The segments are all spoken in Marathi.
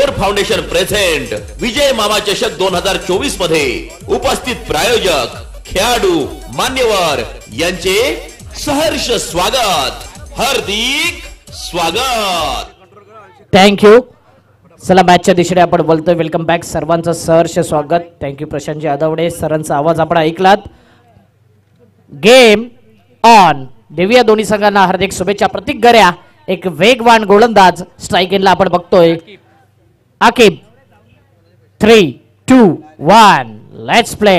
V24 फाउंडेशन प्रेझेंट विजय मामा चषक 2024 मध्ये उपस्थित प्रायोजक खेळाडू मान्यवर यांचे सहर्ष स्वागत, हार्दिक स्वागत. थँक्यू. चला मॅचच्या दिशेने आपण बोलतोय. वेलकम बॅक, सर्वांचं सहर्ष स्वागत. थँक्यू प्रशांतजी आदवडे सरांचा आवाज आपण ऐकलात. Game on. देविया दोन्ही संघांना हार्दिक शुभेच्छा. प्रतीक गऱ्या एक वेगवान गोलंदाज स्ट्राइक एंडला आपण बघतोय. Aqib 3, 2, 1 let's play.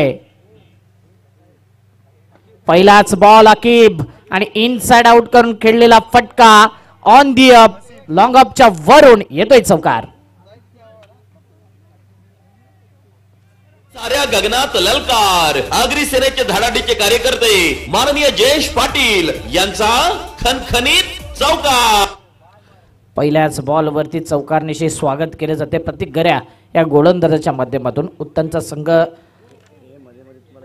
पहिलाच बॉल आकिब आणि इनसाइड आउट करून खेळलेला फटका ऑन दी अप, लॉंग अपच्या वरून येतोय चौकार. साऱ्या गगनात ललकार. आगरी सेनेचे धडाडीचे कार्यकर्ते माननीय जयेश पाटील यांचा खणखणीत चौकार. पहिल्याच बॉल वरती चौकारनिशी स्वागत केले जाते प्रतीक गऱ्या या गोलंदाजाच्या माध्यमातून. उत्तनचा संघ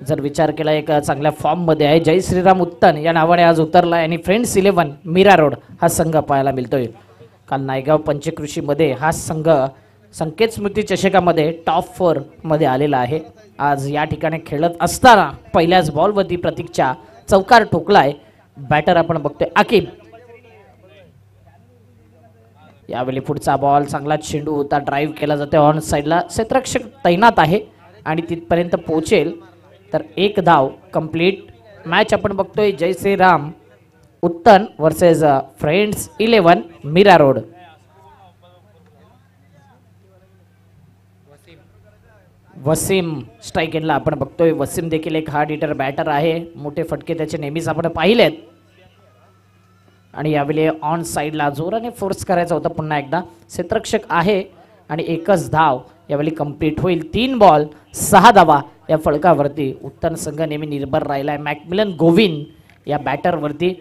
जर विचार केला एक चांगल्या फॉर्म मध्ये आहे. जय श्रीराम उत्तन या नावाने आज उतरला आणि फ्रेंड्स 11 मीरा रोड हा संघ पाहायला मिळतोय. काल नायगाव पंचकृषी मध्ये हा संघ संकेत स्मृती चषकामध्ये टॉप 4 मध्ये आलेला आहे. आज या ठिकाणी खेळत असताना पहिल्याच बॉलवरती प्रतीकच्या चौकार ठोकलाय. बॅटर आपण बघतोय आकिब. यावेळी पुढचा बॉल चांगला चेंडू होता, ड्राईव्ह केला जाते ऑन साइडला. क्षेत्ररक्षक तैनात आहे आणि तिथपर्यंत पोहोचेल तर एक धाव कंप्लीट. मॅच आपण बघतोय Jai Shriram Uttan versus Friends 11 Mira Road. Wasim strike एंडला आपण बघतोय. वसीम देखील एक हार्ड हिटर बॅटर आहे. मोठे फटके त्याचे नेहमीच आपण पाहिलेत आणि यावेळी ऑन साइडला जोराने फोर्स करायचा होता पुन्हा एकदा. क्षेत्ररक्षक आहे आणि एकच धाव यावेळी कंप्लीट होईल. 3 बॉल 6 धावा या फलकावरती. उत्तन संघ नेहमी निर्भर राहिला आहे मॅकमिलन गोविंद या बॅटरवरती.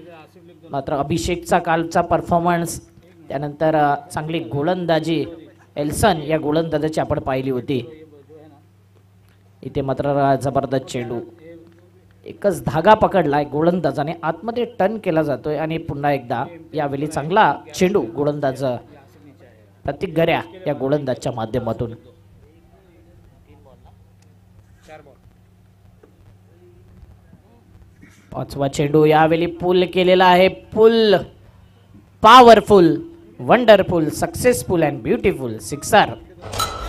मात्र अभिषेकचा कालचा परफॉर्मन्स, त्यानंतर चांगली गोलंदाजी एल्सन या गोलंदाजाची आपण पाहिली होती. इथे मात्र जबरदस्त चेंडू, एकच धागा पकडलाय गोलंदाजाने, आतमध्ये टर्न केला जातोय आणि पुन्हा एकदा यावेळी चांगला चेंडू गोलंदाज प्रतीक गऱ्या या गोलंदाजच्या माध्यमातून. पाचवा चेंडू यावेळी पुल केलेला आहे. Pull powerful, wonderful, successful and beautiful sixer.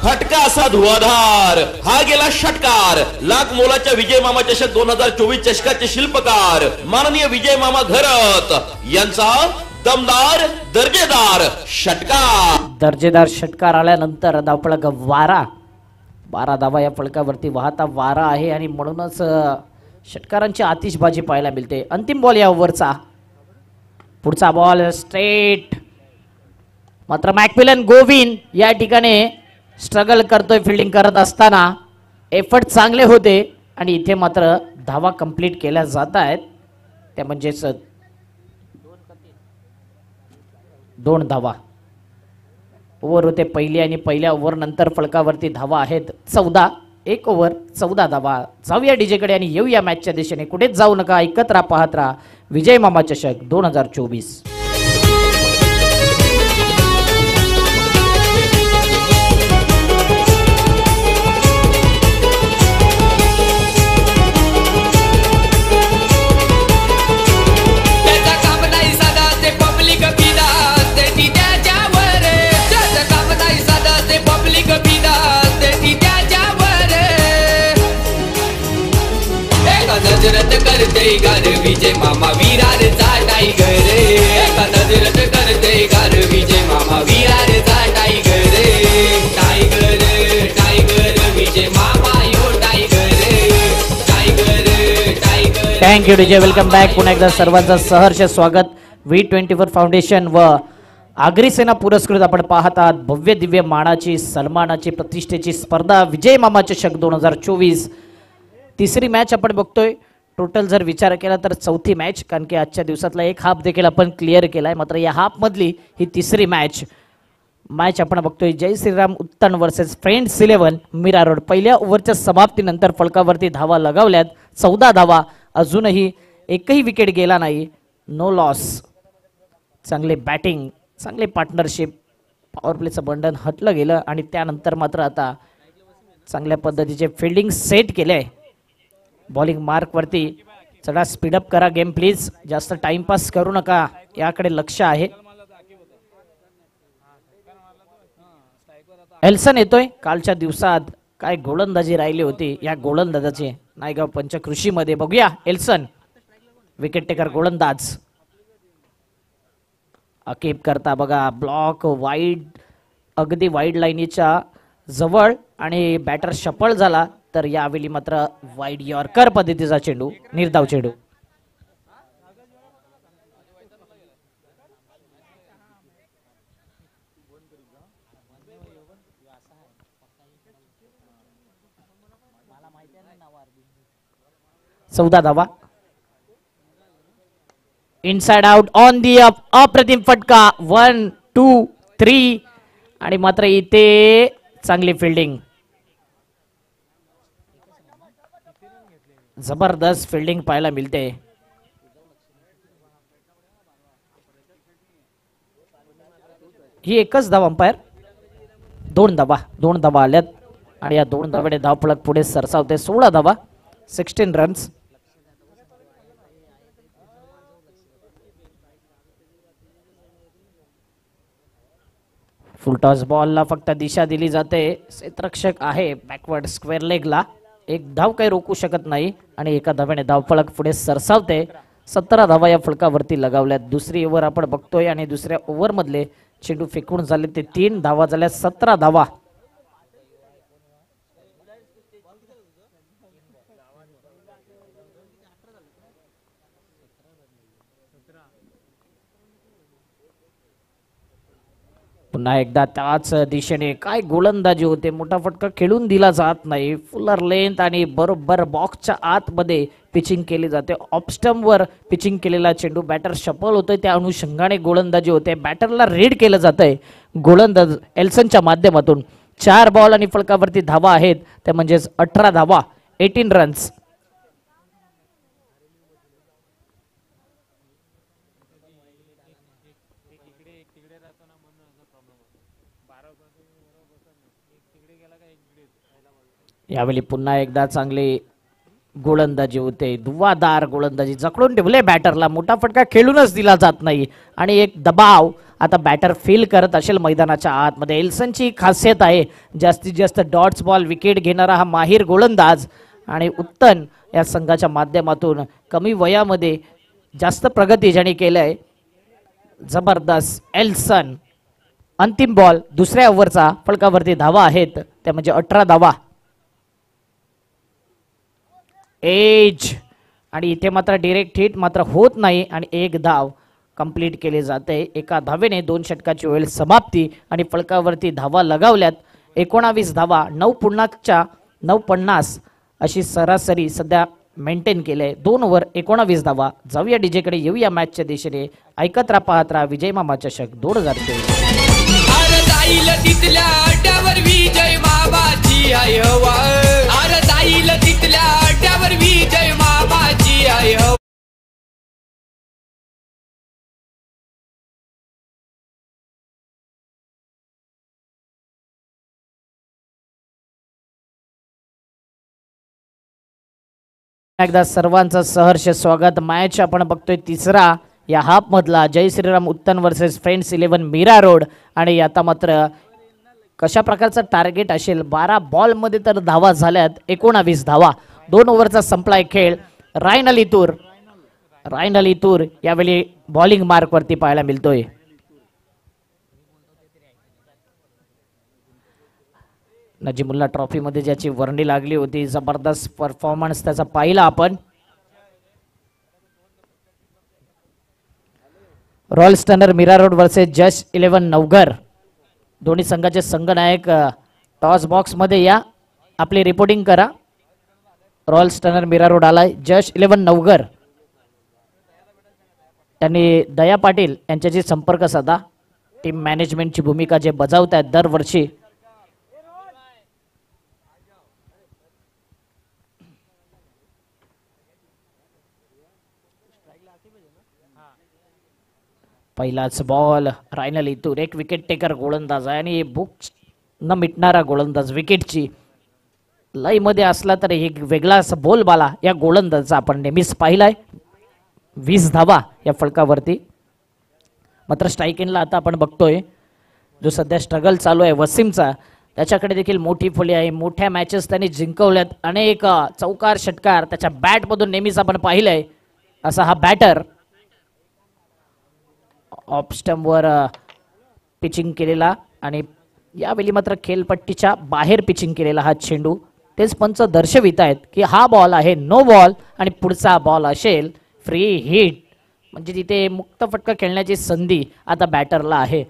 फटका असा धुवाधार, हा गेला षटकार. लाख मोलाच्या विजय मामा चषक 2024 चषकाचे शिल्पकार माननीय विजय मामा घरत यांचा दमदार दर्जेदार षटकार. दर्जेदार षटकार आल्यानंतर धावफलक 12 धावा या फलकावरती वाहता वारा आहे आणि म्हणूनच षटकारांची आतिषबाजी पाहायला मिळते. अंतिम बॉल या ओव्हरचा. पुढचा बॉल स्ट्रेट. मात्र मॅकमिलन गोविंद या ठिकाणी स्ट्रगल करतोय फिल्डिंग करत असताना. एफर्ट चांगले होते आणि इथे मात्र धावा कंप्लीट केल्या जात आहेत. त्या म्हणजेच 2 धावा. ओव्हर होते पहिली आणि पहिल्या ओव्हर नंतर फलकावरती धावा आहेत 14. 1 ओव्हर 14 धावा. जाऊया डीजेकडे आणि येऊया मॅचच्या दिशेने. कुठेच जाऊ नका, ऐकत राहा, पाहत राहा विजय मामा चषक 2024. नजरत करते गार विजय मामा वीराचा टायगर. नजरत करते गार विजय मामा वीराचा टायगर. टायगर टायगर विजय मामा यो tiger. Tiger tiger. Thank you DJ. Welcome back. पुन्हा एकदा सर्वांचं सहर्ष स्वागत. V24 फाउंडेशन व आगरी सेना पुरस्कृत आपण पाहत आहात भव्य दिव्य मानाची सन्मानाची प्रतिष्ठेची स्पर्धा विजय मामा चषक 2024. तिसरी मॅच आपण बघतोय. टोटल जर विचार केला तर चौथी मॅच, कारण की आजच्या दिवसातला एक हाफ देखील आपण क्लिअर केलाय. मात्र या हाफ मधली ही तिसरी मॅच आपण बघतोय. Jai Shriram Uttan versus Friends 11 Mira Road. पहिल्या ओव्हरच्या समाप्तीनंतर फलकावरती धावा लगावल्यात 14 धावा. अजूनही एकही विकेट गेला नाही. No loss. चांगले बॅटिंग, चांगले पार्टनरशिप पॉवर प्लेचं बंधन हटलं गेलं आणि त्यानंतर मात्र आता चांगल्या पद्धतीचे फिल्डिंग सेट केले. बॉलिंग मार्क वरती चढा, स्पीडअप करा गेम प्लीज, जास्त टाइमपास करू नका, याकडे लक्ष आहे. एल्सन येतोय. कालच्या दिवसात काय गोलंदाजी राहिली होती या गोलंदाजाची नायगाव पंचकृषीमध्ये. बघूया एल्सन विकेट टेकर गोलंदाज. अकेप करता बघा, ब्लॉक वाईड, अगदी वाईड लाईनीच्या जवळ आणि बॅटर शफल झाला. तर यावेळी मात्र वाईड यॉर्कर पद्धतीचा चेंडू, निर्धाव चेंडू. चौदा धावा. Inside out on the up, अप्रतिम फटका. 1 2 3 आणि मात्र इथे चांगली फिल्डिंग, जबरदस्त फिल्डिंग पाहायला मिळते. ही एकच धाव अंपायर. दोन धावा आल्यात आणि या 2 धावाने धावफलक पुढे सरसावते. 16 धावा, 16 रन्स. फुलटॉस बॉलला फक्त दिशा दिली जाते. क्षेत्ररक्षक आहे बॅकवर्ड स्क्वेअर लेगला. एक धाव काही रोखू शकत नाही आणि एका धाव्याने धावफलक पुढे सरसावते. 17 धावा या फलकावरती लगावल्यात. दुसरी ओव्हर आपण बघतोय आणि दुसऱ्या ओव्हर मधले चेंडू फेकून झाले ते 3 धावा झाल्या. 17 धावा. पुन्हा एकदा त्याच दिशेने काय गोलंदाजी होते. मोठा फटका खेळून दिला जात नाही. फुलर लेंथ आणि बरोबर बॉक्सच्या आतमध्ये पिचिंग केली जाते. ऑफस्टम्पवर पिचिंग केलेला चेंडू बॅटर शफल होतोय, त्या अनुषंगाने गोलंदाजी होते. बॅटरला रीड केलं जातंय गोलंदाज एल्सनच्या माध्यमातून. 4 बॉल आणि फलकावरती धावा आहेत, त्या म्हणजेच 18 धावा, 18 रन्स. यावेळी पुन्हा एकदा चांगली गोलंदाजी होते. धुवाधार गोलंदाजी, जखडून ठेवले बॅटरला. मोठा फटका खेळूनच दिला जात नाही आणि एक दबाव आता बॅटर फील करत असेल मैदानाच्या आतमध्ये. एल्सनची खासियत आहे जास्तीत जास्त डॉट्स बॉल विकेट घेणारा हा माहीर गोलंदाज आणि उत्तम या संघाच्या माध्यमातून कमी वयामध्ये जास्त प्रगती ज्याने केलंय. जबरदस्त एल्सन. अंतिम बॉल दुसऱ्या ओव्हरचा, फलकावरती धावा आहेत त्या म्हणजे 18 धावा. एज आणि इथे मात्र डिरेक्ट हिट मात्र होत नाही आणि एक धाव कंप्लीट केले जाते. एका धावेने 2 षटकाची वेळ समाप्ती आणि फलकावरती धावा लगावल्यात. 19 धावा, 9.50 अशी सरासरी सध्या मेंटेन केले. 2 ओव्हर 19 धावा. जाऊया डीजेकडे, येऊया मॅचच्या दिशेने. ऐकत राहा, पाहत राहा विजय मामा चषक 2023. तिथल्या अड्ड्यावर विजय मामाची आहे हवा. अरे जाईल तिथल्या अड्ड्यावर विजय मामाची आहे हवा. एकदा सर्वांचं सहर्ष स्वागत. मॅच आपण बघतोय तिसरा या हाफ मधला. Jai Shriram Uttan versus Friends 11 Mira Road. आणि आता मात्र कशा प्रकारचं टार्गेट असेल. 12 बॉल मध्ये तर धावा झाल्यात 19 धावा. 2 ओव्हरचा संपलाय खेळ. रायन अली तूर यावेळी बॉलिंग मार्क वरती पाहायला मिळतोय. नजीमुल्ला ट्रॉफी मध्ये ज्याची वर्णी लागली होती, जबरदस्त परफॉर्मन्स त्याचा पाहिला आपण. Royal Stunner Mira Road versus just 11 Navghar. दोन्ही संघाचे संघनायक टॉस बॉक्स मध्ये या, आपली रिपोर्टिंग करा. रॉयल स्टनर मीरा रोड आलाय, जस्ट 11 नवघर. त्यांनी दया पाटील यांच्याशी संपर्क साधा. टीम मॅनेजमेंटची भूमिका जे बजावत आहेत दरवर्षी. पहिलाच बॉल रायनल इतूर एक विकेट टेकर गोलंदाज आहे आणि बुक न मिटणारा गोलंदाज विकेटची लय मध्ये असला तर एक वेगळाच बोलबाला या गोलंदाजाचा आपण नेहमीच पाहिलाय. 20 धावा या फलकावरती. मात्र स्ट्राईक इनला आता आपण बघतोय जो सध्या स्ट्रगल चालू आहे वसीमचा, त्याच्याकडे देखील मोठी फुले आहे. मोठ्या मॅचेस त्यांनी जिंकवल्यात. अनेक चौकार षटकार त्याच्या बॅटमधून नेहमीच आपण पाहिलंय. असा हा बॅटर ऑफ स्टंपवर पिचिंग केलेला आणि यावेळी मात्र खेळपट्टीच्या बाहेर पिचिंग केलेला हा चेंडू. तेच पंच दर्शवित आहेत की हा बॉल आहे नो बॉल आणि पुढचा बॉल असेल फ्री हिट. म्हणजे तिथे मुक्त फटका खेळण्याची संधी आता बॅटरला आहे.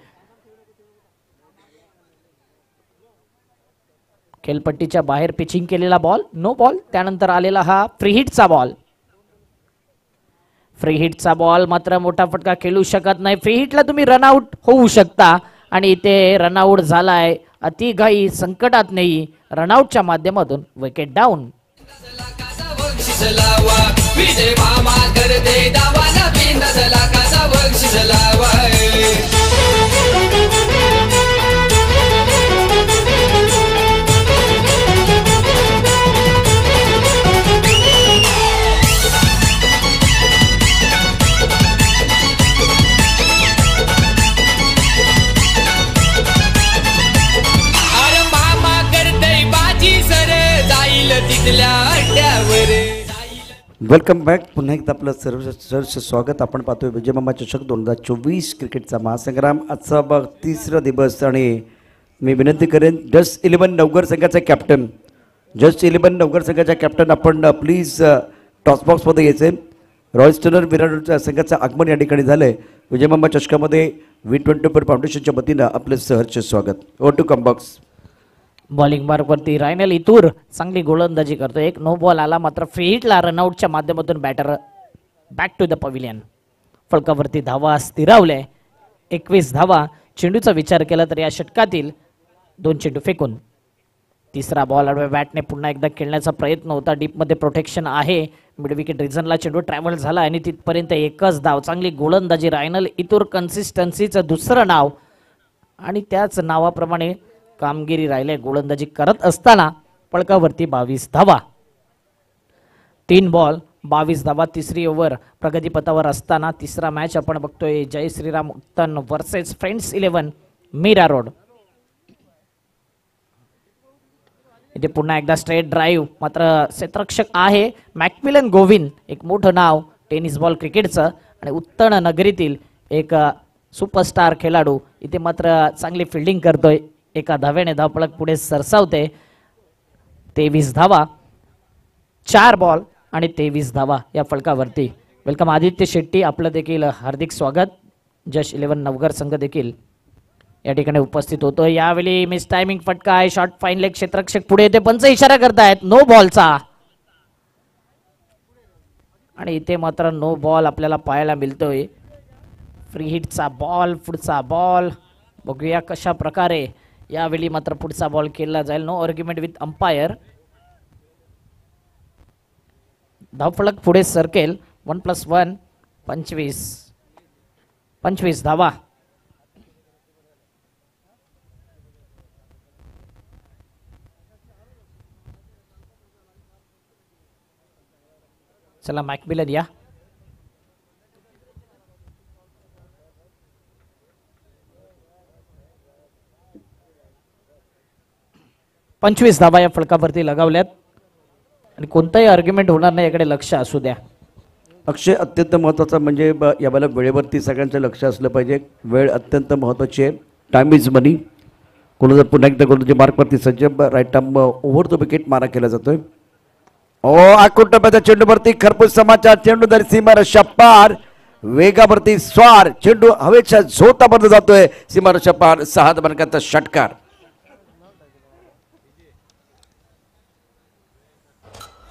खेळपट्टीच्या बाहेर पिचिंग केलेला बॉल नो बॉल. त्यानंतर आलेला हा फ्री हिटचा बॉल. फ्री हिटचा बॉल मात्र मोठा फटका खेळू शकत नाही. फ्री हिटला तुम्ही रनआउट होऊ शकता आणि इथे रनआउट झालाय. अतिघाई संकटात नाही. रनआउटच्या माध्यमातून विकेट डाऊन. विजय मामा करते दावा नवीन 10 लाखाचा बक्षीस लावा. अरे मामा करते बाजी सर जाईल तिथल्या अड्ड्यावर. Welcome back. पुन्हा एकदा आपलं सर्व स्वागत. आपण पाहतोय विजय मामा चषक 2024 क्रिकेटचा महासंग्राम. आजचा 3रा दिवस आणि मी विनंती करेन जस्ट 11 नवघर संघाचा कॅप्टन नवघर संघाच्या कॅप्टन आपण प्लीज टॉसबॉक्समध्ये यायचे. रॉयल स्टनर विराट संघाचं आगमन या ठिकाणी झालं आहे. विजय मामा चषकामध्ये V24 फाउंडेशनच्या वतीनं आपलं सहर्ष स्वागत. Over to come box. Bowling मार्कवरती रायनल इतूर चांगली गोलंदाजी करतो. एक नो बॉल आला मात्र फ्री हिटला रनआउटच्या माध्यमातून batter back to the pavilion. फलकावरती धावा स्थिरावल्या. 21 धावा. चेंडूचा विचार केला तर या षटकातील 2 चेंडू फेकून. तिसरा बॉल आडव्या बॅटने पुन्हा एकदा खेळण्याचा प्रयत्न होता. डीपमध्ये प्रोटेक्शन आहे. मिड विकेट रिजनला चेंडू ट्रॅव्हल झाला आणि तिथपर्यंत एकच धाव. चांगली गोलंदाजी रायनल इतूर. कन्सिस्टन्सीचं दुसरं नाव आणि त्याच नावाप्रमाणे कामगिरी राहिले. गोलंदाजी करत असताना फलकावरती 22 धावा. 3 बॉल 22 धावा. तिसरी ओव्हर प्रगतीपथावर असताना तिसरा मॅच आपण बघतोय Jai Shriram Uttan versus Friends 11 Mira Road. इथे पुन्हा एकदा स्ट्रेट ड्राईव्ह. मात्र क्षेत्ररक्षक आहे मॅकमिलन गोविंद. एक मोठं नाव टेनिस बॉल क्रिकेटचं आणि उत्तण नगरीतील एक सुपरस्टार खेळाडू. इथे मात्र चांगली फिल्डिंग करतोय. एका धाव्याने धावफलक पुढे सरसावते. 23 धावा. 4 बॉल आणि 23 धावा या फलकावरती. वेलकम आदित्य शेट्टी. आपलं देखील हार्दिक स्वागत. जश 11 नवघर संघ देखील या ठिकाणी उपस्थित होतो. यावेळी मिस टायमिंग फटका आहे. Short fine leg. क्षेत्ररक्षक पुढे येते. पंच इशारा करतायत नो बॉलचा आणि इथे मात्र नो बॉल आपल्याला पाहायला मिळतोय. फ्री हिटचा बॉल. पुढचा बॉल बघूया कशा प्रकारे यावेळी मात्र पुढचा बॉल खेळला जाईल. No argument with umpire. धावफलक पुढे सरकेल. 1+1 25 धावा. चला मॅकमिलन या. पंचवीस धावा या फलकावरती लगावल्यात आणि कोणताही आर्ग्युमेंट होणार नाही याकडे लक्ष असू द्या. अक्षय अत्यंत महत्त्वाचा म्हणजे यावेळेला वेळेवरती सगळ्यांचं लक्ष असलं पाहिजे. वेळ अत्यंत महत्त्वाची आहे. Time is money. कोणाचं पुन्हा एकदा गोलंदाजी मार्कवरती सज्ज. Right arm over the wicket मारा केला जातोय. आकुटब्याच्या चेंडूवरती खरपूस समाचार. चेंडू दर सीमारेषा पार. वेगावरती स्वार. चेंडू हवेच्या झोतापर्यंत जातोय. सीमारेषा पार. 6 धावांचा षटकार.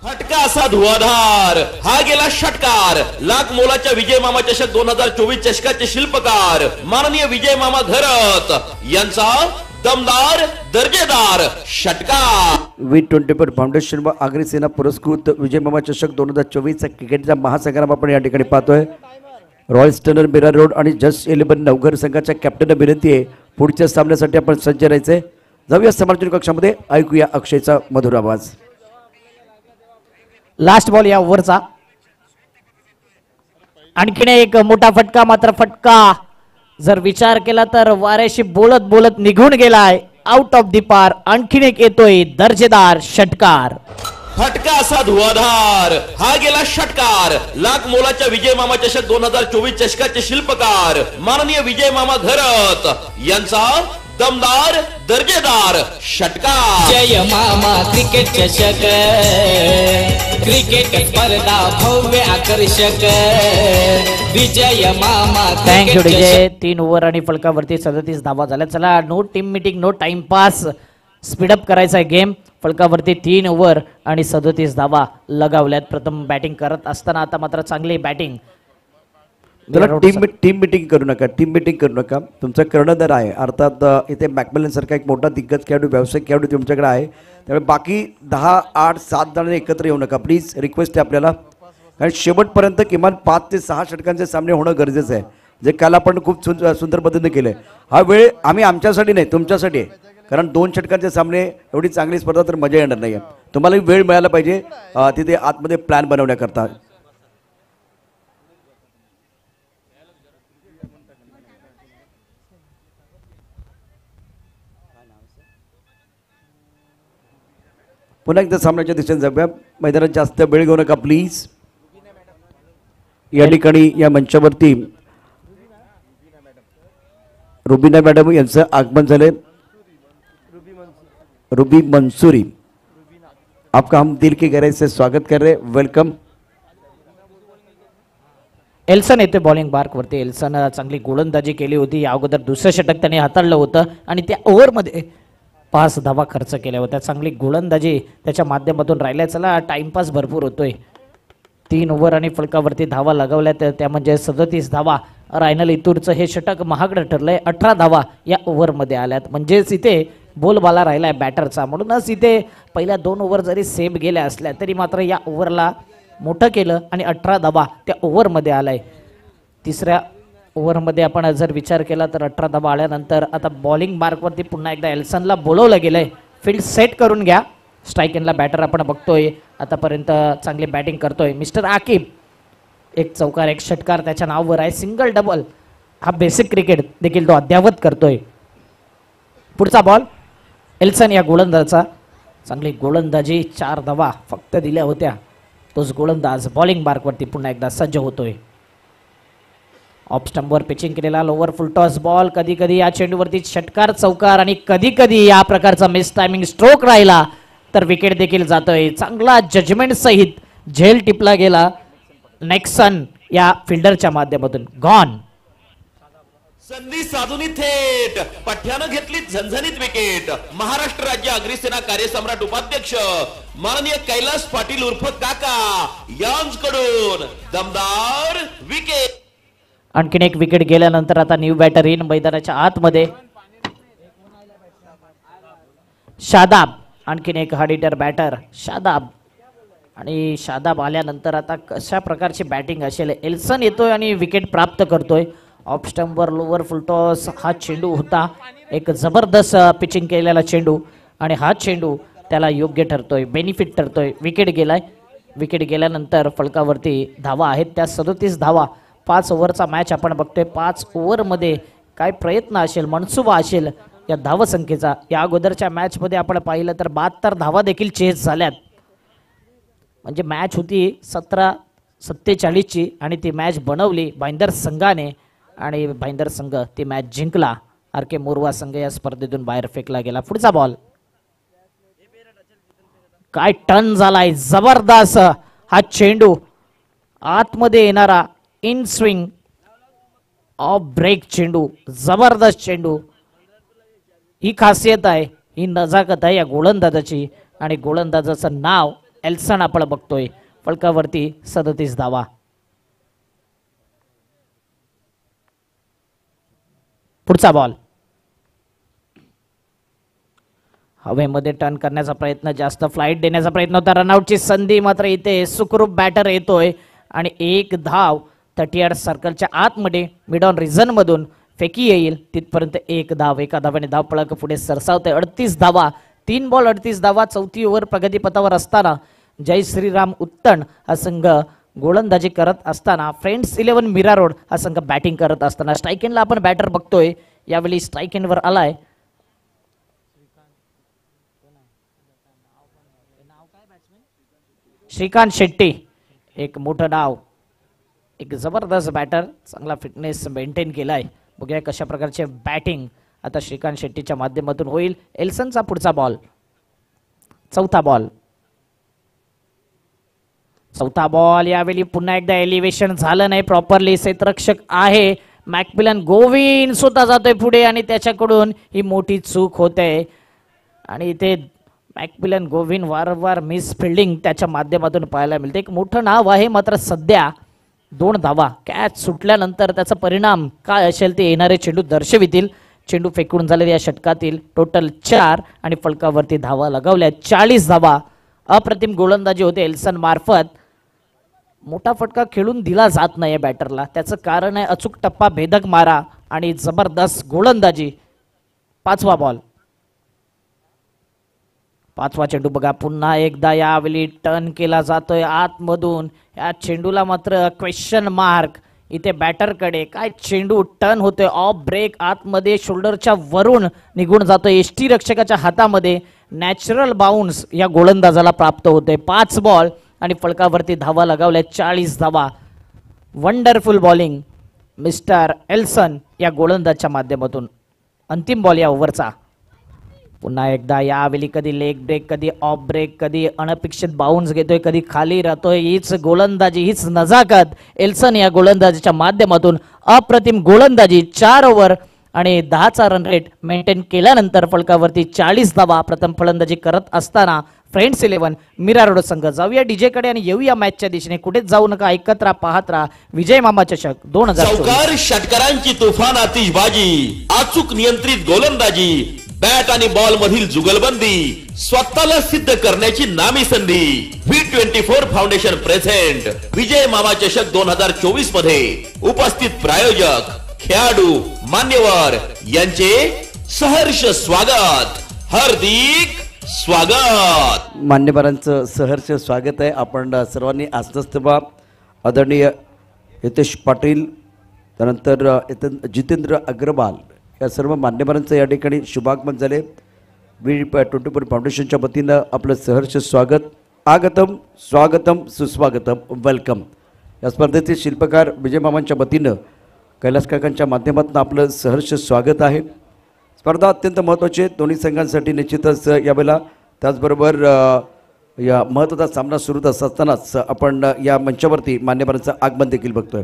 फटका असा धुवाधार. हा गेला षटकार. लाख मोलाच्या विजय मामा चषक 2024 चषकाचे शिल्पकार माननीय विजय मामा घरत यांचा दमदार दर्जेदार षटकार. V24 फाउंडेशन व आगरी सेना पुरस्कृत विजय मामा चषक 2024 चा क्रिकेटचा महासंग्राम आपण या ठिकाणी पाहतोय. रॉयल स्टनर मीरा रोड आणि जस्ट 11 नवघर संघाच्या कॅप्टनला विनंती आहे पुढच्या सामन्यासाठी आपण सज्ज राहायचे. जाऊया समालोचन कक्षामध्ये, ऐकूया अक्षयचा मधुर आवाज. लास्ट बॉल या ओव्हरचा. आणखीन एक मोठा फटका, मात्र फटका जर विचार केला तर वाऱ्याशी बोलत बोलत निघून गेलाय, आउट ऑफ दी पार. आणखीन एक येतोय दर्जेदार षटकार. फटका असा धुवाधार, हा गेला षटकार. लाख मोलाच्या विजय मामा चषक 2024 चषकाचे शिल्पकार माननीय विजय मामा घरत यांचा दमदार दर्जेदार षटकार. जय मामा क्रिकेट चषक, क्रिकेट स्पर्धा भव्य आकर्षक. विजय मामा थँक्यू क्रिकेट डीजे. 3 ओव्हर आणि फलकावरती 37 धावा झाल्या. चला, no team meeting, no time pass, speed up करायचा आहे गेम. फलकावरती 3 ओव्हर आणि 37 धावा लगावल्यात. प्रथम बॅटिंग करत असताना आता मात्र चांगली बॅटिंग. टीम मिटिंग करू नका, टीम मिटिंग करू नका. तुमचा कर्णधार आहे, अर्थात इथे मॅकमिलन सारखा एक मोठा दिग्गज खेळाडू, व्यावसायिक खेळाडू तुमच्याकडे आहे. त्यामुळे बाकी 10, 8, 7 जणांनी एकत्र येऊ नका प्लीज, रिक्वेस्ट आहे आपल्याला. कारण शेवटपर्यंत किमान 5 ते 6 षटकांचे सामने होणं गरजेचं आहे, जे काल आपण खूप सुंदर पद्धतीने केलं. हा वेळ आम्ही आमच्यासाठी नाही, तुमच्यासाठी आहे. कारण 2 षटकांचे सामने, एवढी चांगली स्पर्धा तर मजा येणार नाही आहे. तुम्हाला वेळ मिळाला पाहिजे तिथे आतमध्ये प्लॅन बनवण्याकरता. पुन्हा एकदा सामन्याच्या दिशेने जाऊया. मैदानात जास्त वेळ घेऊ नका प्लीज. या ठिकाणी या मंचावरती रुबीना मॅडम यांचं आगमन झाले. रूबी मंसूरी, आपका हम दिल की गहराई से स्वागत कर रहे, वेलकम. एल्सन येते बॉलिंग बार्क वरती. एल्सन चांगली गोलंदाजी केली होती. या अगोदर दुसरं षटक त्याने हाताळलं होतं आणि त्या ओव्हरमध्ये 5 धावा खर्च केल्या होत्या. चांगली गोलंदाजी त्याच्या माध्यमातून राहिल्या. चला, टाइमपास भरपूर होतोय. 3 ओव्हर आणि फलकावरती धावा लगावल्या, त्या म्हणजे 37 धावा. रायनल इतूरचं हे षटक महागडं ठरलंय. 18 धावा या ओव्हरमध्ये आल्यात, म्हणजेच इथे बोलबाला राहिलाय बॅटरचा. म्हणूनच इथे पहिल्या 2 ओव्हर जरी सेफ गेल्या असल्या तरी मात्र या ओव्हरला मोठं केलं आणि 18 धावा त्या ओव्हरमध्ये आलाय. तिसऱ्या ओव्हरमध्ये आपण जर विचार केला तर 18 धावा आल्यानंतर आता बॉलिंग मार्कवरती पुन्हा एकदा एल्सनला बोलवलं गेलंय. फील्ड सेट करून घ्या. स्ट्राईक एंडला बॅटर आपण बघतोय, आतापर्यंत चांगली बॅटिंग करतोय मिस्टर आकिब. एक चौकार, एक षटकार त्याच्या नावावर आहे. सिंगल डबल, हा बेसिक क्रिकेट देखील तो अद्यावत करतोय. पुढचा बॉल एल्सन या गोलंदाजाचा. चांगली गोलंदाजी, 4 धावा फक्त दिल्या होत्या. तोच गोलंदाज बॉलिंग मार्कवरती पुन्हा एकदा सज्ज होतोय. ऑफ स्टंपवर पिचिंग केलेला लोअर फुल टॉस बॉल. कधी कधी या चेंडूवरती षटकार, चौकार आणि कधी कधी या प्रकारचा मिस टायमिंग स्ट्रोक राहिला तर विकेट देखील जातोय. चांगला जजमेंट सहित झेल टिपला गेला नेक्सन या फिल्डरच्या माध्यमातून. गॉन. संधी साधून थेट पठ्यानं घेतली झणझणीत विकेट. महाराष्ट्र राज्य अग्निसेना कार्यसम्राट उपाध्यक्ष माननीय कैलास पाटील उर्फ काका यांच्याकडून दमदार विकेट. आणखीन एक विकेट गेल्यानंतर आता न्यू बॅटर इन मैदानाच्या आतमध्ये. शादाब, आणखीन एक हार्ड हिटर बॅटर शादाब. आणि शादाब आल्यानंतर आता कशा प्रकारची बॅटिंग असेल. एल्सन येतोय आणि विकेट प्राप्त करतोय. ऑफ स्टंपवर लोअर फुलटॉस हा चेंडू होता. एक जबरदस्त पिचिंग केलेला चेंडू आणि हा चेंडू त्याला योग्य ठरतोय, बेनिफिट ठरतोय. विकेट गेलाय. विकेट गेल्यानंतर फलकावरती धावा आहेत त्या 37 धावा. 5 ओव्हरचा मॅच आपण बघतोय. 5 ओव्हरमध्ये काय प्रयत्न असेल, मनसुबा असेल या धावसंख्येचा. या अगोदरच्या मॅचमध्ये आपण पाहिलं तर 72 धावा देखील चेस झाल्यात. म्हणजे मॅच होती 17-47ची आणि ती मॅच बनवली भाईंदर संघाने आणि भाईंदर संघ ती मॅच जिंकला. आर के मोरवा संघ या स्पर्धेतून बाहेर फेकला गेला. पुढचा बॉल. काय टर्न झालाय, जबरदस्त हा चेंडू. आतमध्ये येणारा इन स्विंग ऑफ ब्रेक चेंडू, जबरदस्त चेंडू. ही खासियत आहे, ही नजाकत आहे या गोलंदाजाची. आणि गोलंदाजाचं नाव एल्सन आपण बघतोय. फलकावरती 37 धावा. पुढचा बॉल. हवेमध्ये टर्न करण्याचा प्रयत्न, जास्त फ्लाईट देण्याचा प्रयत्न होता. रनआउटची संधी मात्र इथे सुखरूप बॅटर येतोय आणि 1 धाव 30 सर्कलच्या आतमध्ये मिड ऑन रिझन मधून फेकी येईल तिथपर्यंत एक धाव. एका धावाने धाव पळक पुढे सरसावते. 38 धावा, 3 बॉल 38 धावा. चौथी ओव्हर प्रगतीपथावर असताना जय श्रीराम उत्तण हा संघ गोलंदाजी करत असताना फ्रेंड्स 11 मीरा रोड हा संघ बॅटिंग करत असताना स्ट्राईक एंडला आपण बॅटर बघतोय. यावेळी स्ट्राईक एंडवर आलाय श्रीकांत शेट्टी. एक मोठं नाव, एक जबरदस्त बॅटर, चांगला फिटनेस मेंटेन केलाय. बघूया कशा प्रकारचे बॅटिंग आता श्रीकांत शेट्टीच्या माध्यमातून होईल. एल्सनचा पुढचा बॉल, चौथा बॉल. यावेळी पुन्हा एकदा एलिव्हेशन झालं नाही प्रॉपरली. क्षेत्ररक्षक आहे मॅकमिलन गोविंद सुद्धा जातोय पुढे आणि त्याच्याकडून ही मोठी चूक होते आणि इथे मॅकमिलन गोविंद वारंवार मिस फिल्डिंग त्याच्या माध्यमातून पाहायला मिळते. एक मोठं नाव आहे मात्र सध्या 2 धावा. कॅच सुटल्यानंतर त्याचा परिणाम काय असेल ते येणारे चेंडू दर्शवितील. चेंडू फेकून झाले या षटकातील टोटल 4 आणि फलकावरती धावा लगावल्या 40 धावा. अप्रतिम गोलंदाजी होते एल्सन मार्फत. मोठा फटका खेळून दिला जात नाही बॅटरला. त्याचं कारण आहे अचूक टप्पा, भेदक मारा आणि जबरदस्त गोलंदाजी. 5वा बॉल, 5वा चेंडू बघा पुन्हा एकदा यावेळी टर्न केला जातोय आतमधून. या चेंडूला मात्र क्वेश्चन मार्क इथे बॅटरकडे. काय चेंडू टर्न होतोय ऑफ ब्रेक आतमध्ये शोल्डरच्या वरून निघून जातोय एसटी रक्षकाच्या हातामध्ये. नॅचरल बाउन्स या गोलंदाजाला प्राप्त होतोय. 5 बॉल आणि फलकावरती धावा लगावल्या 40 धावा. वंडरफुल बॉलिंग मिस्टर एल्सन या गोलंदाजच्या माध्यमातून. अंतिम बॉल या ओव्हरचा. पुन्हा एकदा यावेळी कधी लेग ब्रेक, कधी ऑफ ब्रेक, कधी अनपेक्षित बाउन्स घेतोय, कधी खाली राहतोय. हीच गोलंदाजी, हीच नजाकत एल्सन या गोलंदाजीच्या माध्यमातून. अप्रतिम गोलंदाजी. 4 ओव्हर आणि 10चा रन रेट मेंटेन केल्यानंतर फलकावरती 40 धावा. प्रथम फलंदाजी करत असताना फ्रेंड्स 11 मीरा रोड संघ. जाऊया डीजे कडे आणि येऊया मॅचच्या दिशेने. कुठेच जाऊ नका, ऐकत राहा, पाहत राहा विजय मामा चषक 2024. चौकार षटकारांची तुफान आतिषबाजी, अचूक नियंत्रित गोलंदाजी, बॅट आणि बॉल मधील जुगलबंदी, स्वतःला सिद्ध करण्याची नामी संधी. V24 फाउंडेशन प्रेझेंट विजय मामा चषक 2024 मध्ये उपस्थित प्रायोजक, खेळाडू, मान्यवर यांचे सहर्ष स्वागत, हार्दिक स्वागत. मान्यवरांचं सहर्ष स्वागत आहे. आपण सर्वांनी आसनस्थ व्हा. आदरणीय हितेश पाटील, त्यानंतर जितेंद्र अग्रवाल या सर्व मान्यवरांचं या ठिकाणी शुभागमन झाले. V24 फाउंडेशनच्या वतीनं आपलं सहर्ष स्वागत. आगतम स्वागतम सुस्वागतम, वेलकम. या स्पर्धेचे शिल्पकार विजयमामांच्या वतीनं कैलास काकांच्या माध्यमातून आपलं सहर्ष स्वागत आहे. स्पर्धा अत्यंत महत्त्वाची आहे दोन्ही संघांसाठी निश्चितच यावेळेला. त्याचबरोबर या महत्त्वाचा सामना सुरू असतानाच आपण या मंचावरती मान्यवरांचं आगमन देखील बघतोय.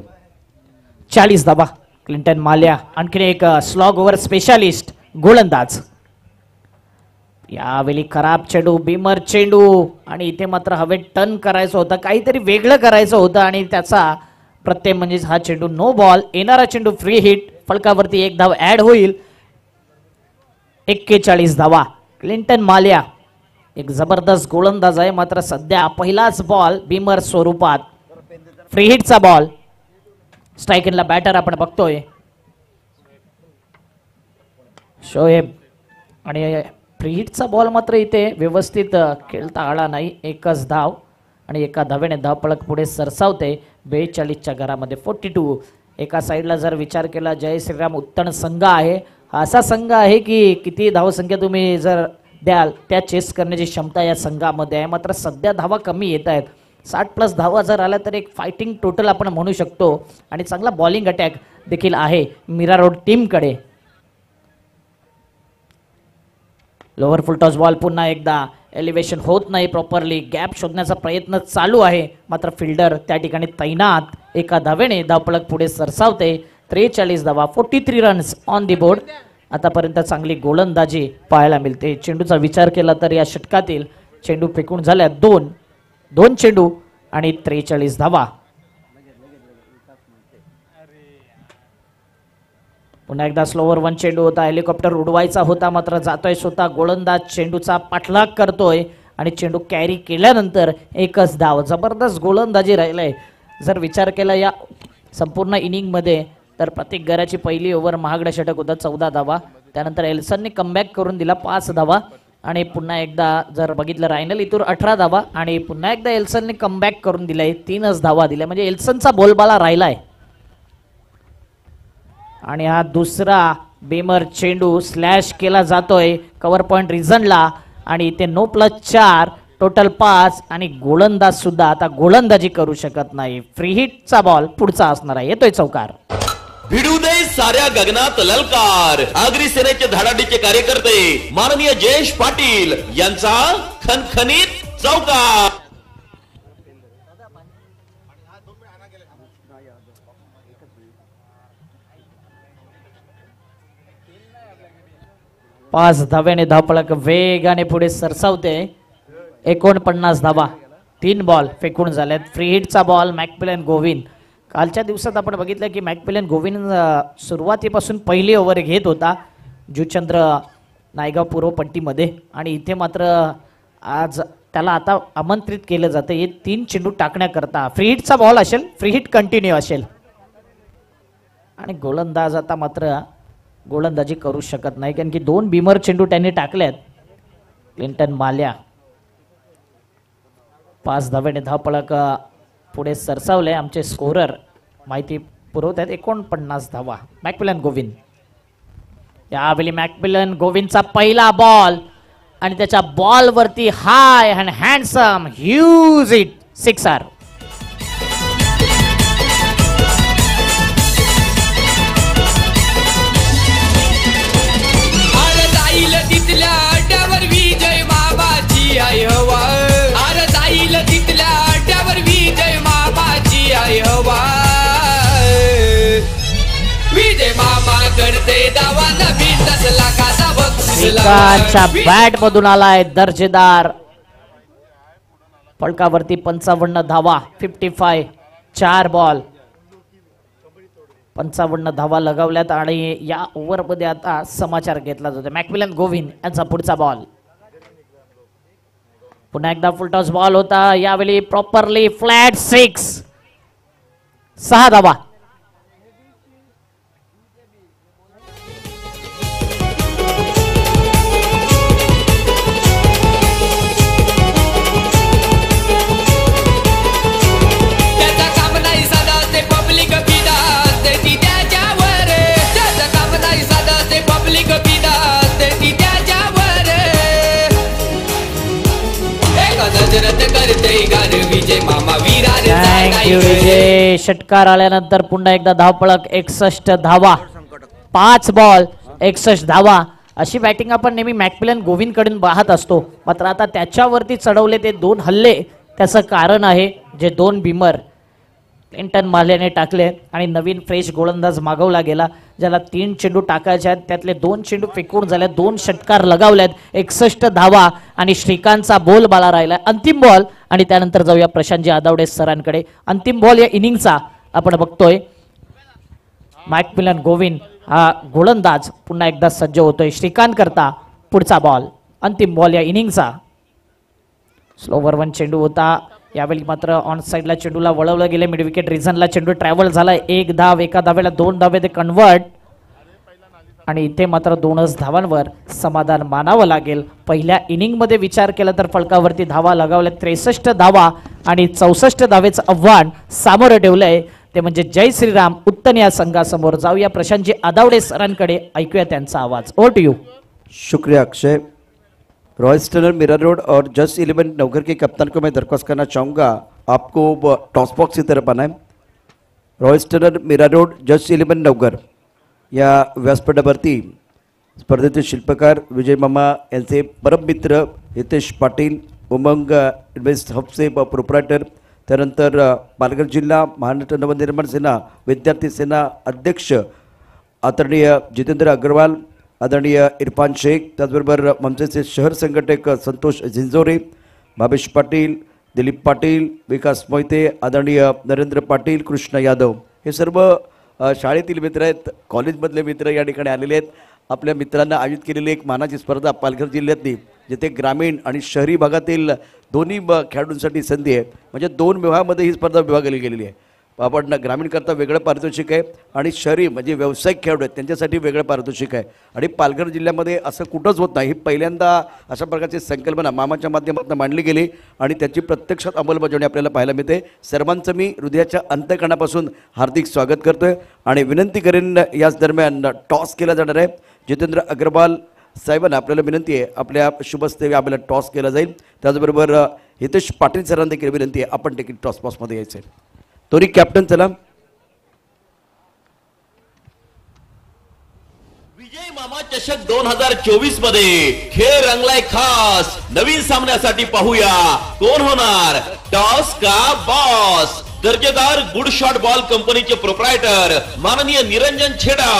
40 धावा. क्लिंटन माल्या आणखी एक स्लॉग ओव्हर स्पेशालिस्ट गोलंदाज. यावेळी खराब चेंडू, बीमर चेंडू आणि इथे मात्र हवेत टर्न करायचं होतं, काहीतरी वेगळं करायचं होतं आणि त्याचा प्रत्यय म्हणजेच हा चेंडू नो बॉल. येणारा चेंडू फ्री हिट. फलकावरती 1 धाव ऍड होईल. 41 धावा. क्लिंटन माल्या एक जबरदस्त गोलंदाज आहे मात्र सध्या पहिलाच बॉल बीमर स्वरूपात. फ्री हिटचा बॉल. स्ट्राईक एंडला बॅटर आपण बघतोय शोएब आणि फ्री हिटचा बॉल मात्र इथे व्यवस्थित खेळता आला नाही. 1च धाव आणि एका धावेने धाव पळक पुढे सरसावते 42च्या घरामध्ये 42. एका साईडला जर विचार केला जय श्रीराम उत्तण संघ आहे. असा संघ आहे की किती धावसंख्या तुम्ही जर द्याल त्या चेस करण्याची क्षमता या संघामध्ये आहे. मात्र सध्या धावा कमी येत आहेत. 60+ धावा जर आल्या तर एक फायटिंग टोटल आपण म्हणू शकतो आणि चांगला बॉलिंग अटॅक देखील आहे मीरा रोड टीमकडे. लोअर फुल टॉस बॉल. पुन्हा एकदा एलिव्हेशन होत नाही प्रॉपरली. गॅप शोधण्याचा प्रयत्न चालू आहे मात्र फिल्डर त्या ठिकाणी तैनात. एका धावेने धावपळक पुढे सरसावते 43 धावा. 43 रन्स ऑन दी बोर्ड. आतापर्यंत चांगली गोलंदाजी पाहायला मिळते. चेंडूचा विचार केला तर या षटकातील चेंडू फेकून झाल्या 2 चेंडू आणि 43 धावा. पुन्हा एकदा स्लोवर 1 चेंडू होता. हेलिकॉप्टर उडवायचा होता मात्र जातोय स्वतः गोलंदाज. चेंडूचा पाठलाग करतोय आणि चेंडू कॅरी केल्यानंतर 1च धाव. जबरदस्त गोलंदाजी राहिलंय. जर विचार केला या संपूर्ण इनिंगमध्ये तर प्रत्येक गराची पहिली ओव्हर महागडा षटक होता 14 धावा. त्यानंतर एल्सनने कमबॅक करून दिला 5 धावा आणि पुन्हा एकदा जर बघितलं रायनल इथून 18 धावा आणि पुन्हा एकदा एल्सनने कमबॅक करून दिलाय 3च धावा दिल्या म्हणजे एल्सनचा बोलबाला राहिलाय. आणि हा दुसरा बेमर चेंडू स्लॅश केला जातोय कव्हर पॉइंट रिझनला आणि इथे 9+4 टोटल 5 आणि गोलंदाज सुद्धा आता गोलंदाजी करू शकत नाही. फ्री हिटचा बॉल पुढचा असणार आहे. येतोय चौकार. भिडू दे साऱ्या गगनात ललकार. आगरी सेनेचे धडाडीचे कार्यकर्ते माननीय जयेश पाटील यांचा खणखणीत चौकार. पाच धाव्याने धावपळक वेगाने पुढे सरसावते. 49 धावा 3 बॉल फेकून झाल्यात. फ्री हिटचा बॉल मॅकमिलन गोविंद. कालच्या दिवसात आपण बघितलं की मॅकमिलन गोविंद सुरुवातीपासून पहिली ओव्हर घेत होता जुचंद्र नायगाव पूर्व पट्टीमध्ये आणि इथे मात्र आज त्याला आता आमंत्रित केलं जातं हे 3 चेंडू टाकण्याकरता. फ्री हिटचा बॉल असेल. फ्री हिट कंटिन्यू असेल आणि गोलंदाज आता मात्र गोलंदाजी करू शकत नाही कारण की 2 बीमर चेंडू त्यांनी टाकल्यात. क्लिंटन माल्या 5 धाव्याने धावपळक पुढे सरसावले. आमचे स्कोरर माहिती पुरवत आहेत. 49 धावा मॅकमिलन गोविंद. यावेळी मॅकमिलन गोविंदचा पहिला बॉल आणि त्याच्या बॉलवरती high and handsome huge it sixer. तिथल्या अड्ड्यावर विजय मामाची आई हवा. अरे जाईल तिथल्या अड्ड्यावर विजय मामाची आई हवा. विजय मामा करते दावा नवीन 10 लाखाचा श्रीकांतच्या बॅट मधून आलाय दर्जेदार फलकावरती 55 धावा 55 4 बॉल 55 धावा लगावल्यात आणि या ओव्हरमध्ये आता समाचार घेतला जातो. मॅकमिलन गोविंद यांचा पुढचा बॉल पुन्हा एकदा फुलटॉस बॉल होता. यावेळी प्रॉपरली फ्लॅट 6 धावा. विजय षटकार आल्यानंतर पुन्हा एकदा धावपळक 61 धावा 5 बॉल 61 धावा. अशी बॅटिंग आपण नेहमी मॅकमिलन गोविंद कडून पाहत असतो. मात्र आता त्याच्यावरती चढवले ते 2 हल्ले. त्याचं कारण आहे जे 2 बीमर क्लिंटन माल्याने टाकले आणि नवीन फ्रेश गोलंदाज मागवला गेला ज्याला 3 चेंडू टाकायचे आहेत. त्यातले 2 चेंडू फेकून झाले. 2 षटकार लगावल्यात. 61 धावा आणि श्रीकांतचा बॉल बाला राहिला. अंतिम बॉल आणि त्यानंतर जाऊया प्रशांतजी आदावडे सरांकडे. अंतिम बॉल या इनिंगचा आपण बघतोय. मॅकमिलन गोविंद हा गोलंदाज पुन्हा एकदा सज्ज होतोय. श्रीकांत करता पुढचा बॉल. अंतिम बॉल या इनिंगचा. स्लोवर 1 चेंडू होता. यावेळी मात्र ऑन साईडला चेंडूला वळवलं गेले. मिड विकेट रिझनला चेंडू ट्रॅव्हल झाला. 1 धाव. एका धावेला 2 धावे ते कन्वर्ट आणि इथे मात्र 2च धावांवर समाधान मानावं लागेल. पहिल्या इनिंगमध्ये विचार केला तर फलकावरती धावा लगावल्या 63 धावा आणि 64 धावेचं आव्हान सामोरं ठेवलंय ते म्हणजे जय श्रीराम उत्तन या संघासमोर. जाऊया प्रशांतजी आदावडे सरांकडे. ऐकूया त्यांचा आवाज. Over to you. शुक्रिया Akshay. Royal Stunner Mira Road और जस्ट 11 नवघर के कप्तान को मैं दरख्वास्त करना चाहूँगा आपको टॉस बॉक्स की तरफ आना है. Royal Stunner Mira Road just 11 Navghar या व्यासपीठावरती स्पर्धेचे शिल्पकार विजय मामा यांचे परममित्र हितेश पाटील उमंग इन्व्हेस्ट हबचे प्रोप्रायटर त्यानंतर पालघर जिल्हा महाराष्ट्र नवनिर्माण सेना विद्यार्थी सेना अध्यक्ष आदरणीय जितेंद्र अग्रवाल आदरणीय इरफान शेख त्याचबरोबर मनसेचे शहर संघटक संतोष झिंजोरे भावेश पाटील दिलीप पाटील विकास मोहिते आदरणीय नरेंद्र पाटील कृष्ण यादव हे सर्व शाळेतील मित्र आहेत. कॉलेजमधले मित्र या ठिकाणी आलेले आहेत. आपल्या मित्रांना आयोजित केलेली एक मानाची स्पर्धा पालघर जिल्ह्यातली जिथे ग्रामीण आणि शहरी भागातील दोन्ही खेळाडूंसाठी संधी आहे. म्हणजे 2 विभागामध्ये ही स्पर्धा विभागली गेलेली आहे. आपण ग्रामीण करता वेगळं पारितोषिक आहे आणि शहरी म्हणजे व्यावसायिक खेळाडू आहेत त्यांच्यासाठी वेगळं पारितोषिक आहे. आणि पालघर जिल्ह्यामध्ये असं कुठंच होत नाही. ही पहिल्यांदा अशा प्रकारची संकल्पना मामाच्या माध्यमातून मांडली गेली आणि त्याची प्रत्यक्षात अंमलबजावणी आपल्याला पाहायला मिळते. सर्वांचं मी हृदयाच्या अंतःकरणापासून हार्दिक स्वागत करतोय आणि विनंती करेन याच दरम्यान टॉस केला जाणार आहे. जितेंद्र अग्रवाल साहेबांना आपल्याला विनंती आहे आपल्या शुभस्ते आपल्याला टॉस केला जाईल. त्याचबरोबर हितेश पाटील सरांना देखील विनंती आहे आपण देखील टॉस बॉक्समध्ये यायचं आहे. तोरी कॅप्टन चला. विजय मामा चषक 2024 मध्ये खेळ रंगलाय खास. नवीन सामन्यासाठी पाहूया कोण होणार टॉस का बॉस. दर्जेदार गुड शॉट बॉल कंपनीचे प्रोप्रायटर माननीय निरंजन छेडा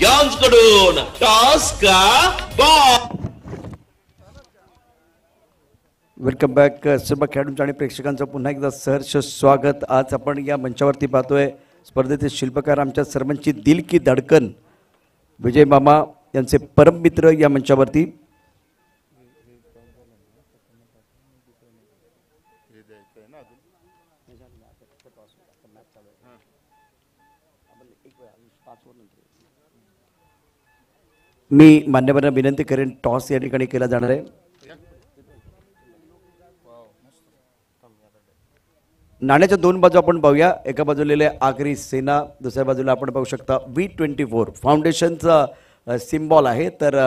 यांच्याकडून टॉस का बॉस. वेलकम बॅक सर्व खेळाडूंचं आणि प्रेक्षकांचं पुन्हा एकदा सहर्ष स्वागत. आज आपण या मंचावरती पाहतोय स्पर्धेचे शिल्पकार आमच्या सर्वांची दिल की धडकन विजय मामा यांचे परम मित्र या मंचावरती. मी मान्यवरांना विनंती करेन टॉस या ठिकाणी केला जाणार आहे. नाण्याच्या दोन बाजू आपण पाहूया. एका बाजूला आगरी सेना, दुसऱ्या बाजूला आपण पाहू शकता V24 फाउंडेशनचा सिम्बॉल आहे. तर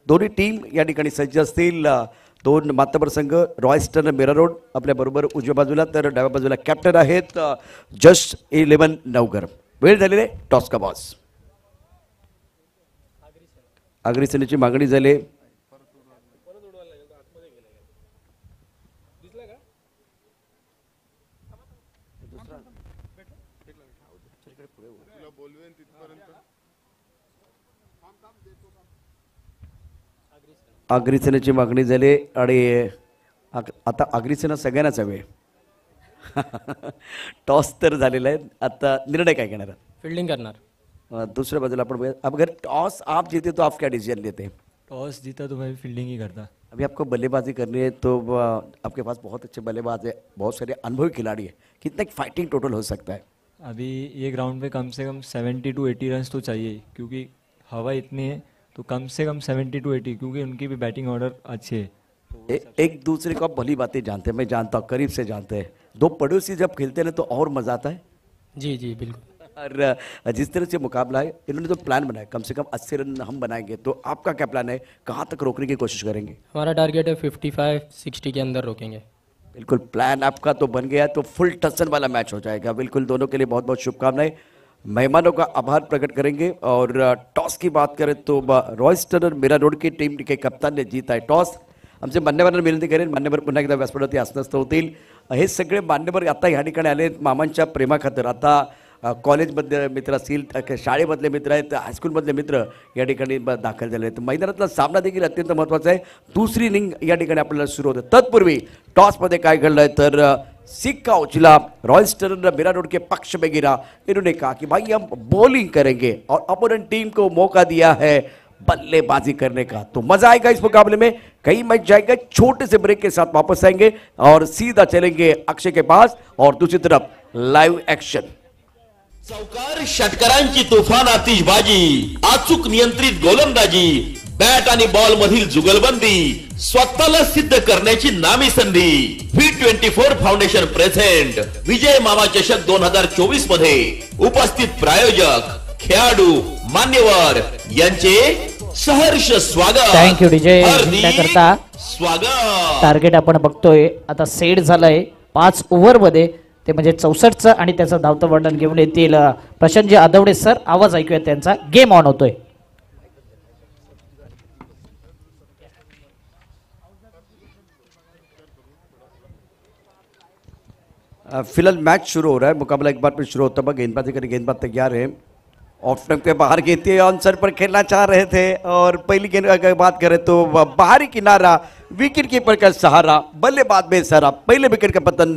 दोन्ही टीम या ठिकाणी सज्ज असतील. दोन मातबर संघ रॉयस्टन मेरा रोड आपल्या बरोबर उजव्या बाजूला, तर डाव्या बाजूला कॅप्टन आहेत जस्ट 11 नवगर. वेळ झालेले टॉस का बॉस. आगरी सेनेची मागणी झाली. आगरी सेनेची मागणी झाली आणि आता आगरी सेना सगळ्यांनाच हवे. टॉस तर झालेला आहे. आता निर्णय काय घेणार. फील्डिंग करना. दूसरे बाजूला अपन अगर टॉस आप जीते तो आप क्या डिसीजन लेते हैं. टॉस जीता तो मैं फील्डिंग ही करता. अभी आपको बल्लेबाजी करनी है तो आपके पास बहुत अच्छे बल्लेबाज है, बहुत सारे अनुभवी खिलाड़ी है. कितना एक फाइटिंग टोटल हो सकता है. अभी ये ground pay come say come 70 to 80 run तो चाहिए क्योंकि हवा इतनी है तो कम से कम 70 to 80 क्योंकि उनकी भी बैटिंग ऑर्डर अच्छे है. एक दूसरे को आप भली बातें जानते हैं, मैं जानता हूँ, करीब से जानते हैं. दो पड़ोसी जब खेलते हैं ना तो और मज़ा आता है. जी जी बिल्कुल. और जिस तरह से मुकाबला है इन्होंने तो प्लान बनाया कम से कम 80 रन हम बनाएंगे, तो आपका क्या प्लान है, कहाँ तक रोकने की कोशिश करेंगे. हमारा टारगेट है 55-60 के अंदर रोकेंगे. बिल्कुल प्लान आपका तो बन गया, तो फुल टसन वाला मैच हो जाएगा. बिल्कुल दोनों के लिए बहुत बहुत शुभकामनाएं. मेहमानों का आभार प्रकट करेंगे. और टॉस की बात करें तो रॉयस्टन और मेरा रोड की टीम के कप्तान ने जीता आहे टॉस. आमचे मान्यवरांना विनंती करेन मान्यवर पुन्हा एकदा व्यासपीठावरती आसनस्थ होतील. हे सगळे मान्यवर आता ह्या ठिकाणी आले मामांच्या प्रेमाखातर. आता कॉलेजमधले मित्र असतील, शाळेमधले मित्र आहेत, हायस्कूलमधले मित्र या ठिकाणी दाखल झाले आहेत. मैदानातला सामना देखील अत्यंत महत्त्वाचा आहे. दुसरी इनिंग या ठिकाणी आपल्याला सुरू होते. तत्पूर्वी टॉसमध्ये काय घडलं आहे तर सिक्का उछला. रॉयस्टन ने मेरा रोड के पक्ष में गिरा. इन्होंने कहा कि भाई हम बॉलिंग करेंगे और अपोनेंट टीम को मौका दिया है बल्लेबाजी करने का. तो मजा आएगा इस मुकाबले में. कई मैच जाएगा. छोटे से ब्रेक के साथ वापस आएंगे और सीधा चलेंगे अक्षय के पास. और दूसरी तरफ लाइव एक्शन. चौकार षटकारांची तुफान आतिषबाजी, अचूक नियंत्रित गोलंदाजी, बॅट आणि बॉल मधील जुगलबंदी, स्वतःला सिद्ध करण्याची नामी संधी. V24 फाउंडेशन प्रेझेंट विजय मामा चषक 2024 मध्ये उपस्थित प्रायोजक, खेळाडू, मान्यवर यांचे सहर्ष स्वागत. Thank you DJ. हार्दिक जिंकण्याकरता स्वागत. टार्गेट आपण बघतोय आता सेट झालंय 5 ओव्हरमध्ये, ते म्हणजे 64चं आणि त्याचं धावतं वर्णन घेऊन येतील प्रशांतजी आदवडे सर. आवाज ऐकूया त्यांचा. गेम ऑन होतोय. फिलहाल मैच शुरू हो रहा है. मुकाबला एक बार फिर शुरू होता है. गेंदबाजी करें, गेंदबाज तैयार है. ऑफ स्टंप के बाहर गेंद आंसर पर खेलना चाह रहे थे. और पहली गेंद की बात करें तो बाहरी किनारा, विकेट कीपर का सहारा, बल्लेबाज बेसहारा. पहले विकेट का पतन,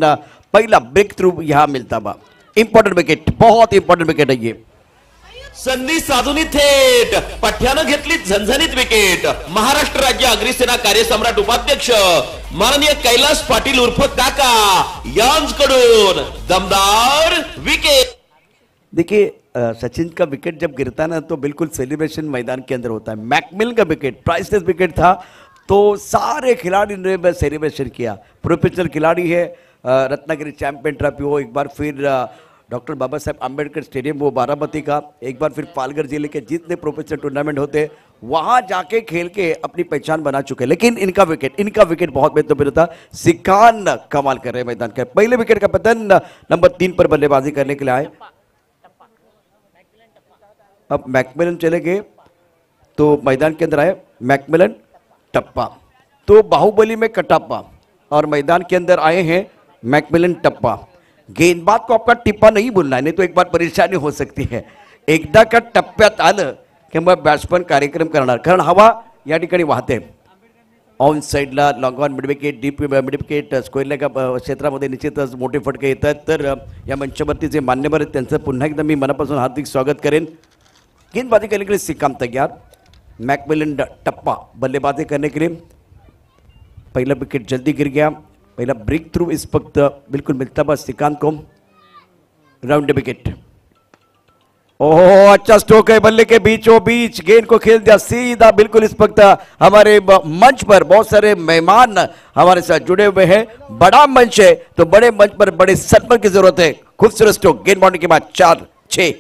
पहला ब्रेक थ्रू यहाँ मिलता बा. इंपॉर्टेंट विकेट, बहुत इंपॉर्टेंट विकेट है ये. संधी साधूनी थेट पठ्यानं घेतली झणझणीत विकेट. महाराष्ट्र राज्य अग्निसेना कार्यसम्राट उपाध्यक्ष माननीय कैलास पाटील उर्फ काका यांकडून दमदार विकेट. देखिए सचिन का विकेट जब गिरता ना तो बिल्कुल सेलिब्रेशन मैदान के अंदर होता है. मैकमिलन का विकेट प्राइसलेस विकेट था तो सारे खिलाड़ी ने सेलिब्रेशन किया. प्रोफेशनल खिलाड़ी है, रत्नागिरी चैंपियन ट्रॉफी हो, एक बार फिर डॉक्टर बाबा साहेब आम्बेडकर स्टेडियम वो बारामती का, एक बार फिर पालघर जिले के जितने प्रोफेशनल टूर्नामेंट होते वहां जाके खेल के अपनी पहचान बना चुके. लेकिन इनका विकेट बहुत महत्वपूर्ण था. सिखान कमाल कर रहे हैं मैदान का. पहले विकेट का पतन नंबर 3 पर बल्लेबाजी करने के लिए आए. अब मैकमिलन चले गए तो मैदान के अंदर आए मैकमिलन टप्पा. तो बाहुबली में कटाप्पा और मैदान के अंदर आए हैं मैकमिलन टप्पा. गेंदबाज को आपका टिप्पा नहीं बोलना है, नहीं तो एक बार परेशानी हो सकती है. एकदा का टप्प्यात आलं की मग बॅट्समन कार्यक्रम करणार, कारण हवा या ठिकाणी वाहते. ऑन साईडला long on midwicket, deep midwicket, square का क्षेत्रामध्ये निश्चितच मोठे फटके येत आहेत. तर या मंचावरती जे मान्यवर आहेत त्यांचं पुन्हा एकदा मी मनापासून हार्दिक स्वागत करेन. गेंदबाजी करने के लिए सिक्काम तैयार. मैकमिलन टप्पा बल्लेबाजी करने के लिए. पहला विकेट जल्दी गिर गया. पहला ब्रेक थ्रू इस वक्त बिल्कुल मिलता हुआ श्रीकांत को. Round wicket. ओह अच्छा स्ट्रोक है, बल्ले के बीचों बीच गेंद को खेल दिया सीधा बिल्कुल इस वक्त. हमारे मंच पर बहुत सारे मेहमान हमारे साथ जुड़े हुए हैं. बड़ा मंच है तो बड़े मंच पर बड़े सम्मान की जरूरत है. खूबसूरत स्ट्रोक गेंद बाउंड्री के बाद 4-6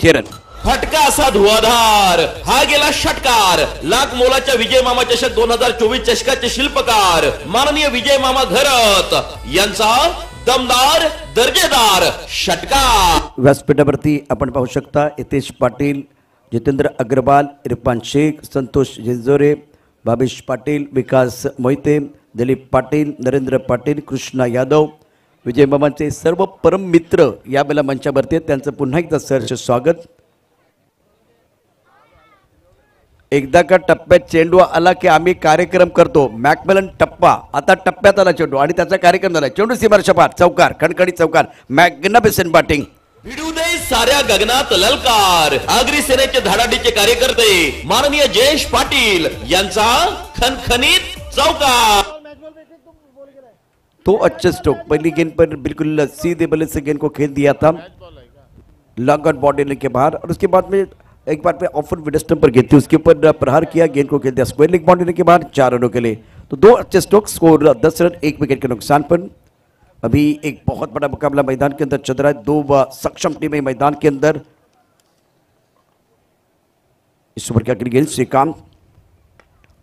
रन. फटका असा धुआधार हा गेला षटकार. लाख मोलाच्या विजय मामा चषक 2024 चषकाचे शिल्पकार माननीय विजय मामा घरत यांचा दमदार दर्जेदार षटकार. व्यासपीठावरती आपण पाहू शकता हितेश पाटील, जितेंद्र अग्रवाल, इरफान शेख, संतोष जिंजोरे, भावेश पाटील, विकास मोहिते, दिलीप पाटील, नरेंद्र पाटील, कृष्णा यादव, विजय मामांचे सर्व परम मित्र या बेला मंचावरती आहेत. त्यांचं पुन्हा एकदा सहर्ष स्वागत. एकदा का टप्प्यात चेंडू आला की आम्ही कार्यक्रम करतो. मॅकमिलन टप्पा आता टप्प्यात आला चेंडू आणि त्याचा कार्यक्रम झाला. चेंडू सीमारेषापार चौकार, खणखणीत चौकार. Magnificent batting. भिडू दे साऱ्या गगनात ललकार. अग्निसेनेचे धडाडीचे कार्यकर्ते माननीय जयेश पाटील यांचा खनखनीत चौकार. तो अच्छा स्ट्रोक. पहली गेंद पर बिल्कुल सीधे बल्ले से गेंद को खेल दिया था लॉन्ग ऑन बॉडी के बाहर. और उसके बाद में एक बार पे ऑफर विडस्टम पर गेंद थी, उसके ऊपर प्रहार किया, गेंद को खेल दिया स्क्वायर लेग बाउंड्री के बाद 4 रनों के लिए. तो 2 अच्छे स्ट्रोक, स्कोर 10 रन 1 विकेट के नुकसान पर. अभी एक बहुत बड़ा मुकाबला मैदान के अंदर चल रहा है. 2 सक्षम टीमें मैदान के अंदर. इस ओवर क्या गेंद श्रीकांत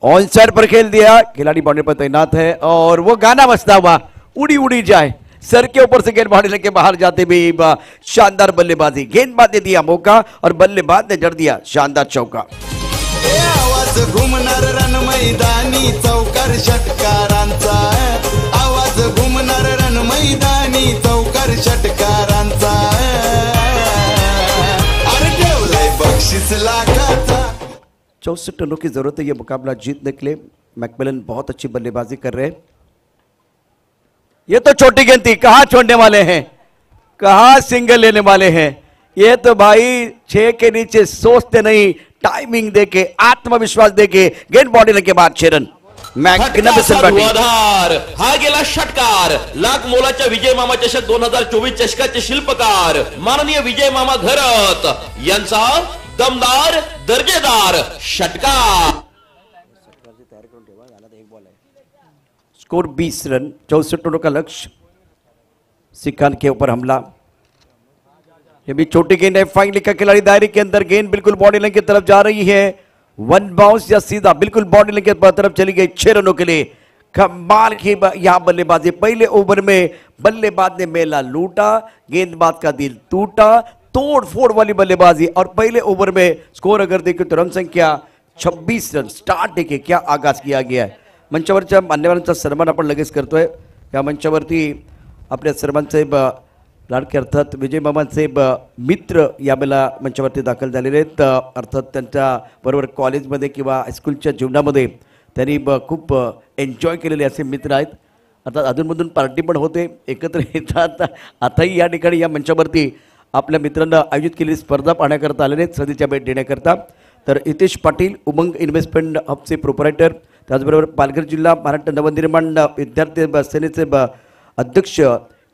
ऑन साइड पर खेल दिया. खिलाड़ी बाउंड्री पर तैनात है और वो गाना बजता हुआ उड़ी उड़ी जाए सर के ऊपर से गेंद बाउंड्री लेके बाहर जाते भी शानदार बल्लेबाजी. गेंदबाज ने दिया मौका और बल्लेबाज ने जड़ दिया शानदार चौका. आवाज घुमणार रन मैदानी चौकार षटकारांचा. आवाज घुमणार रन मैदानी चौकार षटकारांचा. अरे ठेवलाय बक्षीस लाखाचा. 64 रनों की जरूरत है ये मुकाबला जीतने के लिए. मैकमिलन बहुत अच्छी बल्लेबाजी कर रहे हैं. ये तो छोटी गेंद थी, कहां छोड़ने वाले हैं, कहां सिंगल लेने वाले हैं. ये तो भाई 6 के नीचे सोचते नहीं, टाइमिंग देके आत्मविश्वास देके गेंद बॉडी के बाद 6 रन. मैग्निफिसंट बॅटिंग. धुआधार हा गेला षटकार. लाख मोलाच्या विजय मामा चषक 2024 चषकाचे शिल्पकार माननीय विजय मामा घरत यांचा दमदार दर्जेदार षटकार. स्कोर 20 रन 64 रनों का लक्ष्य. सिखान के ऊपर हमला. ये भी छोटी गेंद है. फाइनली का खिलाड़ी दायरे के अंदर. गेंद बिल्कुल बॉडी लाइन की तरफ जा रही है. 1 बाउंस या सीधा बिल्कुल बॉडी लाइन की तरफ चली गई. 6 रनों के लिए. कमाल की यहां बल्लेबाजी. पहले ओवर में बल्लेबाज ने मेला लूटा, गेंदबाज का दिल टूटा. तोड़ फोड़ वाली बल्लेबाजी. और पहले ओवर में स्कोर अगर देखें तो रन संख्या 26 रन. स्टार्ट देखिए क्या आगाज किया गया है. मंचावरच्या मान्यवरांचा सन्मान आपण लगेच करतोय. या मंचावरती आपल्या सर्वांचे लाडके अर्थात विजय मामांचे मित्र यावेळेला मंचावरती दाखल झालेले आहेत. अर्थात त्यांच्या बरोबर कॉलेजमध्ये किंवा हायस्कूलच्या जीवनामध्ये त्यांनी खूप एन्जॉय केलेले असे मित्र आहेत. अर्थात अधूनमधून पार्टी पण होते, एकत्र येतात. आताही या ठिकाणी या मंचावरती आपल्या मित्रांना आयोजित केलेली स्पर्धा पाहण्याकरता आलेले आहेत सदिच्छा भेट देण्याकरता. तर हितेश पाटील उमंग इन्व्हेस्टमेंट हबचे प्रोपरायटर, त्याचबरोबर पालघर जिल्हा महाराष्ट्र नवनिर्माण विद्यार्थी सेनेचे अध्यक्ष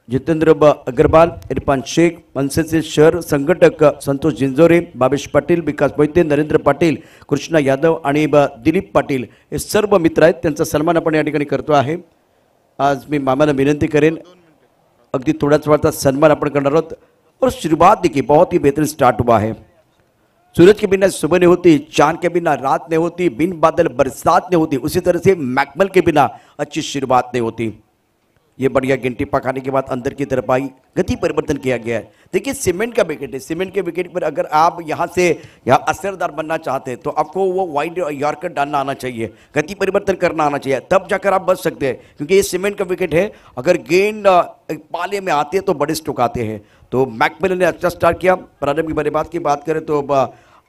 जितेंद्र अग्रवाल, इरफान शेख, मनसेचे शहर संघटक संतोष जिंजोरे, बाबेश पाटील, विकास मोहिते, नरेंद्र पाटील, कृष्णा यादव आणि दिलीप पाटील हे सर्व मित्र आहेत. त्यांचा सन्मान आपण या ठिकाणी करतो आहे. आज मी मामाला विनंती करेन, अगदी थोड्याच वेळाचा सन्मान आपण करणार आहोत. और शुरुआत देखिए बहुत ही बेहतरीन स्टार्ट हुआ है. सूरज के बिना सुबह नहीं होती, चांद के बिना रात नहीं होती, बिन बादल बरसात नहीं होती, उसी तरह से मैकमल के बिना अच्छी शुरुआत नहीं होती. ये बढ़िया गेंद टिप्पा खाने के बाद अंदर की तरफ आई, गति परिवर्तन किया गया है. देखिए सीमेंट का विकेट है, सीमेंट के विकेट पर अगर आप यहाँ से असरदार बनना चाहते हैं तो आपको वो वाइड यॉर्कर डालना आना चाहिए, गति परिवर्तन करना आना चाहिए, तब जाकर आप बच सकते हैं. क्योंकि ये सीमेंट का विकेट है, अगर गेंद पाले में आती है तो बड़े स्ट्रोक आते हैं. तो मैकमिलन ने अच्छा स्टार्ट किया. प्रारंभिक बल्लेबाज की बात करें तो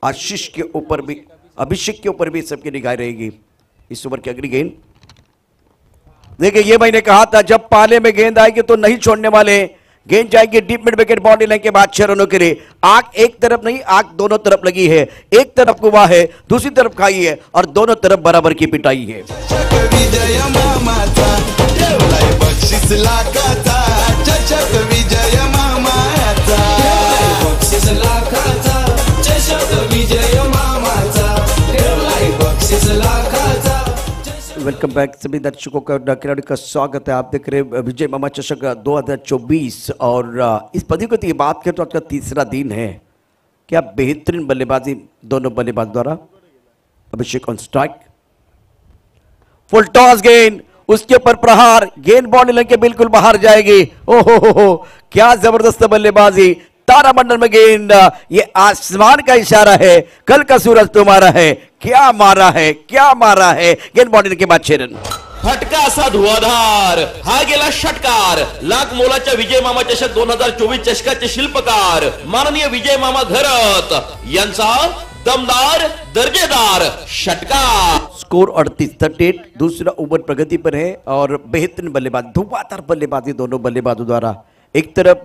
आशीष के ऊपर भी, अभिषेक के ऊपर भी सबकी निगाह रहेगी. इस ओवर की अगली गेंद देखिए, ये मैंने कहा था जब पाले में गेंद आएगी तो नहीं छोड़ने वाले. गेंद जाएगी deep mid wicket boundary line के बाद 6 रनों के लिए. आग एक तरफ नहीं, आग दोनों तरफ लगी है. एक तरफ कुआ है, दूसरी तरफ खाई है और दोनों तरफ बराबर की पिटाई है. चषक विजय मामाचा ठेवलाय बक्षीस लाखाचा. चषक विजय मामाचा बक्षीस लाखाचा, चषक विजय मामाचा, ठेवलाय बक्षीस लाखाचा. वेलकम बैक सभी दर्शकों का, खिलाड़ी का स्वागत है. आप देख रहे हैं विजय मामा चषक 2024 और इस प्रतियोगिता की बात करें तो आज का तीसरा दिन है. क्या बेहतरीन बल्लेबाजी दोनों बल्लेबाज द्वारा. अभिषेक ऑन स्ट्राइक, फुल टॉस गेंद, उसके ऊपर प्रहार, गेंद बाउंड्री लाइन के बिल्कुल बाहर जाएगी. ओहो, क्या जबरदस्त बल्लेबाजी. तारामंडल में गेंद, ये आसमान का इशारा है, कल का सूरज तुम्हारा है. क्या मारा है, क्या मारा है. गेंद बाउंड्री के बाद 6 रन. फटका असा धुवाधार, हा गेला षटकार. लाख मोलाच्या विजय मामा चषक 2024 चषकाचे शिल्पकार माननीय विजय मामा घरत यांचा दमदार दर्जेदार षटकार. स्कोर 38-38. दूसरा ओवर प्रगति पर है और बेहतरीन बल्लेबाज, धुआंधार बल्लेबाजी दोनों बल्लेबाजों द्वारा. एक तरफ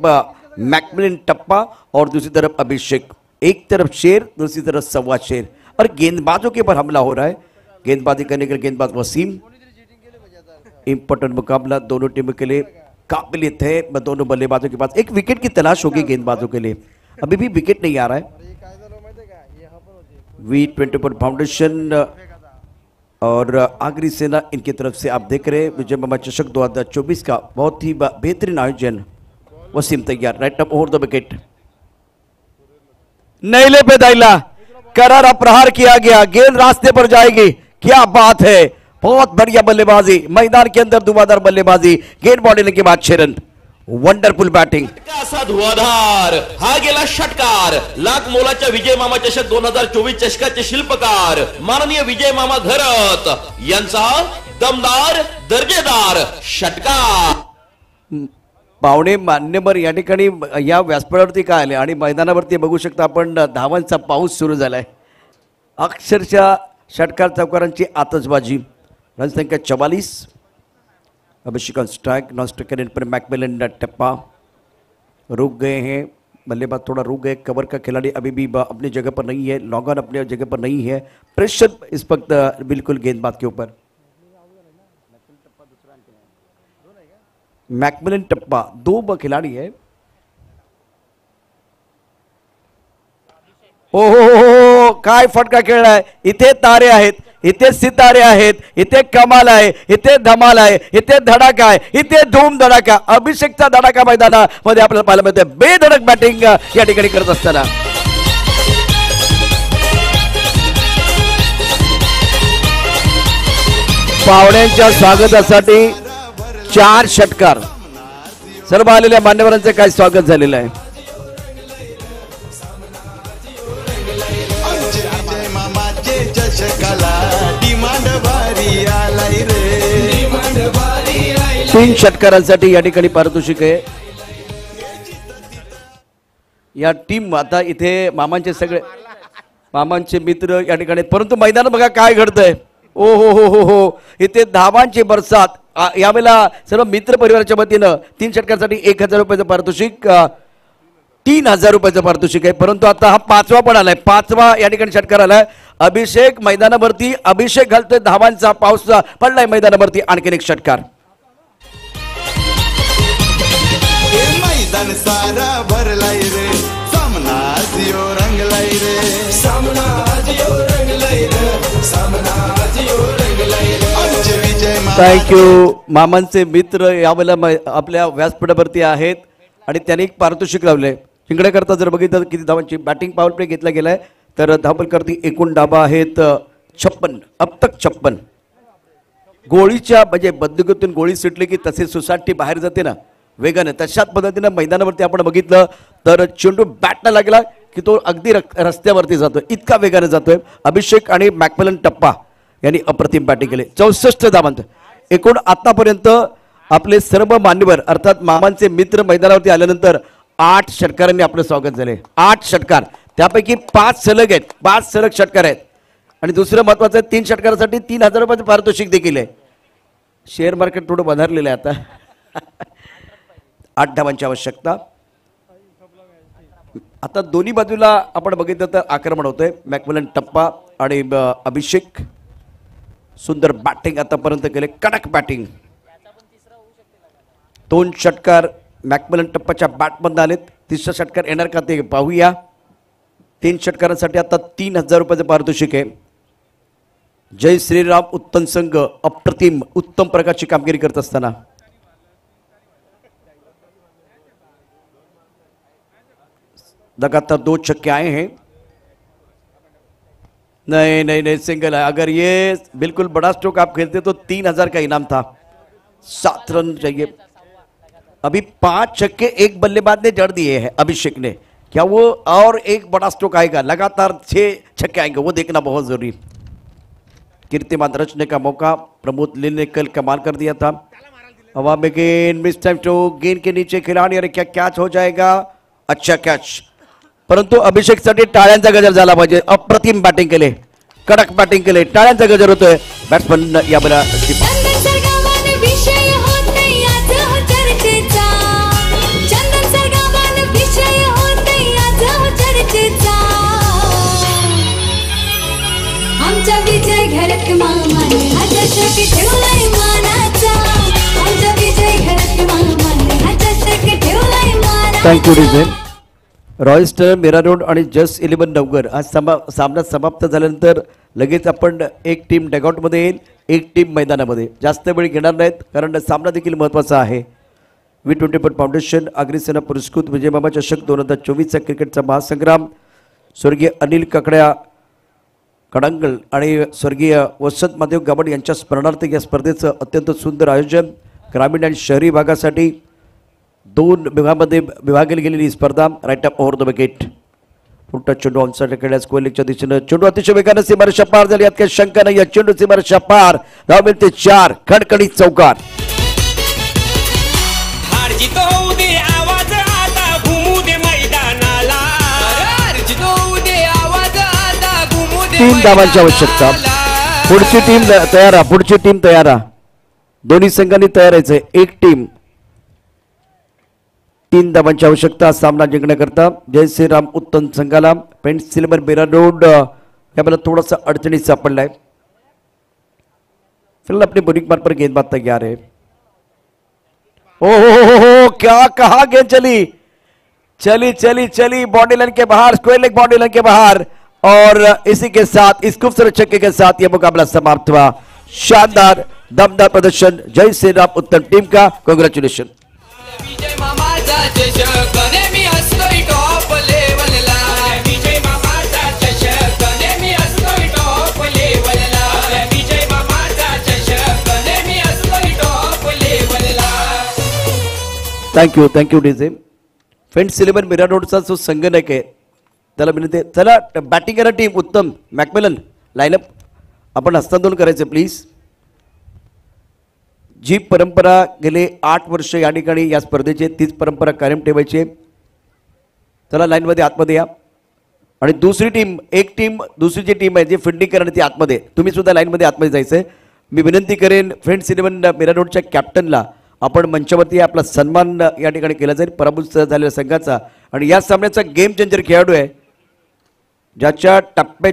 मैकमिलन टप्पा और दूसरी तरफ अभिषेक. एक तरफ शेर, दूसरी तरफ सवा शेर और गेंदबाजों के ऊपर हमला हो रहा है. गेंदबाजी करने के लिए गेंदबाज वसीम. इंपॉर्टेंट मुकाबला दोनों टीमों के लिए काबिलियत है. दोनों बल्लेबाजों के पास एक विकेट की तलाश होगी गेंदबाजों के लिए. अभी भी विकेट नहीं आ रहा है. V24 फाउंडेशन और आगरी सेना इनकी तरफ से आप देख रहे हैं विजय मामा चषक 2024 का बहुत ही बेहतरीन आयोजन. वसीम तैयार, right up over the wicket, नैले पे दाइला, करारा प्रहार किया गया, गेंद रास्ते पर जाएगी. क्या बात है, बहुत बढ़िया बल्लेबाजी, मैदान के अंदर धुआंधार बल्लेबाजी. गेंद बाउंड्री के बाद 6 रन. Wonderful batting. फटका असा धुवाधार, हा गेला षटकार. लाख मोलाच्या विजय मामा चषक 2024 चषकाचे शिल्पकार माननीय विजय मामा घरत यांचा दमदार दर्जेदार षटकार. पावणे मान्यवर या ठिकाणी या व्यासपीठावरती काय आले आणि मैदानावरती बघू शकता आपण धावांचा पाऊस सुरू झालाय. अक्षरशः षटकार चौकारांची आतषबाजी. रनसंख्या 44. Abhishek on strike, non strike पर मैकमिलन टप्पा रुक गए हैं. बल्लेबाज थोड़ा रुक गए. कवर का खिलाड़ी अभी भी अपनी जगह पर नहीं है. लॉन्ग ऑन अपनी जगह पर नहीं है. प्रेशर इस वक्त बिल्कुल गेंदबाज के ऊपर. मैकमिलन टप्पा 2 खिलाड़ी है. ओहो, काय फटका खेळलाय. इथे तारे आहेत, इथे सितारे आहेत, इथे कमाल आहे, इथे धमाल आहे, इथे धडाका आहे, इथे धूम धडाका. अभिषेकचा धडाका मैदानामध्ये आपल्याला पाहायला मिळतोय. बेधडक बॅटिंग या ठिकाणी करत असताना पाहुण्यांच्या स्वागतासाठी 4 षटकार. सर्व आलेल्या मान्यवरांचं काय स्वागत झालेलं आहे. विजय मामाचे चषकाला डिमांड भारी आलाय रे. 3 षटकारांसाठी या ठिकाणी पारितोषिक आहे. या टीम आता इथे मामांचे सगळे मामांचे मित्र या ठिकाणी, परंतु मैदानात बघा काय घडतंय. ओ हो, इथे धावांची बरसात. यावेळेला सर्व मित्र परिवाराच्या वतीनं 3 षटकांसाठी 1000 रुपयाचं पारितोषिक. 3,000 रुपयाचं पारितोषिक आहे. परंतु आता हा 5वा पण आलाय, 5वा या ठिकाणी षटकार आलाय. अभिषेक मैदानावरती, अभिषेक घालतोय धावांचा पाऊस पडलाय मैदानावरती. आणखीन एक षटकार. हे मैदान सारा भरलाय रे, सामना आज यो रंगलाय रे, सामना आज यो रंगलाय रे, सामना आज यो रंगलाय रे. आमचे विजय थँक्यू. मामांचे मित्र यावेळेला आपल्या व्यासपीठावरती आहेत आणि त्यांनी एक पारितोषिक लावले. जिंकण्याकरता जर बघितलं किती धावांची बॅटिंग पॉवर प्ले घेतला गेलाय तर धावपलकरती एकूण धावा आहेत 56, अब तक 56. गोळीच्या म्हणजे बंदुकीतून गोळी सुटली की तसे सुसाटी बाहेर जाते ना वेगाने, तशाच पद्धतीनं मैदानावरती आपण बघितलं तर चेंडू बॅटला लागला की तो अगदी रस्त्यावरती जातोय, इतका वेगाने जातोय. अभिषेक आणि मॅकमिलन टप्पा यांनी अप्रतिम बॅटिंग केली. 64 धावांत. एकूण आतापर्यंत आपले सर्व मान्यवर अर्थात मामांचे मित्र मैदानावरती आल्यानंतर 8 षटकारांनी आपलं स्वागत झाले. 8 षटकार, त्यापैकी 5 सलग आहेत, 5 सलग षटकार आहेत. आणि दुसरं महत्वाचं आहे 3 षटकारासाठी 3,000 रुपयाचं पारितोषिक देखील आहे. शेअर मार्केट थोडं वधारलेलं आहे आता. 8 धावांची आवश्यकता. आता दोन्ही बाजूला आपण बघितलं तर आक्रमण होतंय. मॅकमिलन टप्पा आणि अभिषेक सुंदर बॅटिंग आतापर्यंत केले, कडक बॅटिंग. 2 षटकार मॅकमिलन टप्पाच्या बॅटमधून आलेत. 3रा षटकार येणार का ते पाहूया. 3 षटकारांसाठी आता 3,000 रुपयाचं पारितोषिक आहे. जय श्रीराम उत्तम संघ अप्रतिम उत्तम प्रकारची कामगिरी करत असताना लगातार 2 छक्के आए हैं. नहीं नहीं नहीं, सिंगल है. अगर ये बिल्कुल बड़ा स्ट्रोक आप खेलते तो 3,000 का इनाम था. 7 रन चाहिए. अभी 5 छक्के एक बल्लेबाज ने जड़ दिए हैं अभिषेक ने. क्या वो और एक बड़ा स्ट्रोक आएगा? लगातार 6 छक्के आएंगे, वो देखना बहुत जरूरी. कीर्तिमान रचने का मौका प्रमोद लिन ने कल कमाल कर दिया था. हवा में गेंद, मिस टाइम स्ट्रोक, गेंद के नीचे खिलाड़ी. अरे क्या कैच हो जाएगा? अच्छा कैच. परंतु अभिषेकसाठी टाळ्यांचा गजर झाला पाहिजे. अप्रतिम बॅटिंग केले, कडक बॅटिंग केले, टाळ्यांचा गजर होतोय. बॅट्समन यावेळेला आमचा विजय घरत मामाने हा चषक ठेवलाय मानाचा. आमचा विजय घरत मामाने हा चषक ठेवलाय मानाचा. थँक्यू डिझेन. रॉयस्टर, मेरा रोड आणि जस्ट 11 नवगर आज सामना समाप्त झाल्यानंतर लगेच आपण एक टीम डगआउटमध्ये येईल, एक टीम मैदानामध्ये. जास्त वेळ घेणार नाहीत कारण सामना देखील महत्त्वाचा आहे. V24 फाउंडेशन अग्निसेना पुरस्कृत विजयमामा चषक 2024चा क्रिकेटचा महासंग्राम स्वर्गीय अनिल ककड्या कडांगल आणि स्वर्गीय वसंत महादेव गाबड यांच्या स्मरणार्थ या स्पर्धेचं अत्यंत सुंदर आयोजन. ग्रामीण आणि शहरी भागासाठी 2 विभागामध्ये विभागली गेलेली स्पर्धा. Right up over the wicket. पुढचा चेंडू ऑनसाइड खेळण्यास कोहलीच्या दिशेनं चेंडू अतिशय वेगानं सीमारेषा पार झाली. यात काही शंका नाही. या चेंडू सीमारेषा पार. धाव मिळते 4. खडखडीत चौकार. हार जीत होऊ दे आवाज आता घुमू दे मैदानाला. हार जीत होऊ दे आवाज आता घुमू दे. 3 धावांची आवश्यकता. पुढची टीम तयार आहे, पुढची टीम तयार आहे. दोन्ही संघांनी तयार व्हायचंय. एक टीम 3 धावांची आवश्यकता सामना जिंकण्याकरता. जय श्रीराम उत्तम संघाला पेंसिल्वर बेरा रोड यावेळेला थोडासा अडचणीत सापडलाय. फिलहाल अपनी बोलिंग पर गेंदबाज तैयार है. ओ क्या कहा गेंद चली चली चली चली बॉडी लाइन के बाहर, स्क्वायर लेग बॉडी लाइन के बाहर. और इसी के साथ इस खूबसूरत छक्के के साथ यह मुकाबला समाप्त हुआ. शानदार दमदार प्रदर्शन जय श्रीराम उत्तम टीम का. कांग्रेचुलेशन. विजय मामाचा चषक नेहमी असतोय टॉप लेवलला. विजय मामाचा चषक नेहमी असतोय टॉप लेवलला. विजय मामाचा चषक नेहमी असतोय टॉप लेवलला. Thank you DJ. फ्रेंड्स 11 मीरा रोडचा जो संगणक आहे त्याला विनंती आहे, चला बॅटिंग करा टीम. उत्तम मॅकमिलन लाईनअप आपण हस्तांदोलन करायचं प्लीज. जी परंपरा गेले 8 वर्ष या ठिकाणी या स्पर्धेची तीच परंपरा कायम ठेवायची आहे. चला लाईनमध्ये आतमध्ये या. आणि दुसरी टीम दुसरी जी टीम आहे जी फिल्डिंग करणार ती आतमध्ये. तुम्ही सुद्धा लाईनमध्ये आतमध्ये जायचं आहे. मी विनंती करेन फ्रेंड्स 11 मीरा रोडच्या कॅप्टनला आपण मंचावरती आपला सन्मान या ठिकाणी केला जाईल पराभूत झालेल्या संघाचा. आणि या सामन्याचा गेम चेंजर खेळाडू आहे ज्याच्या टप्प्या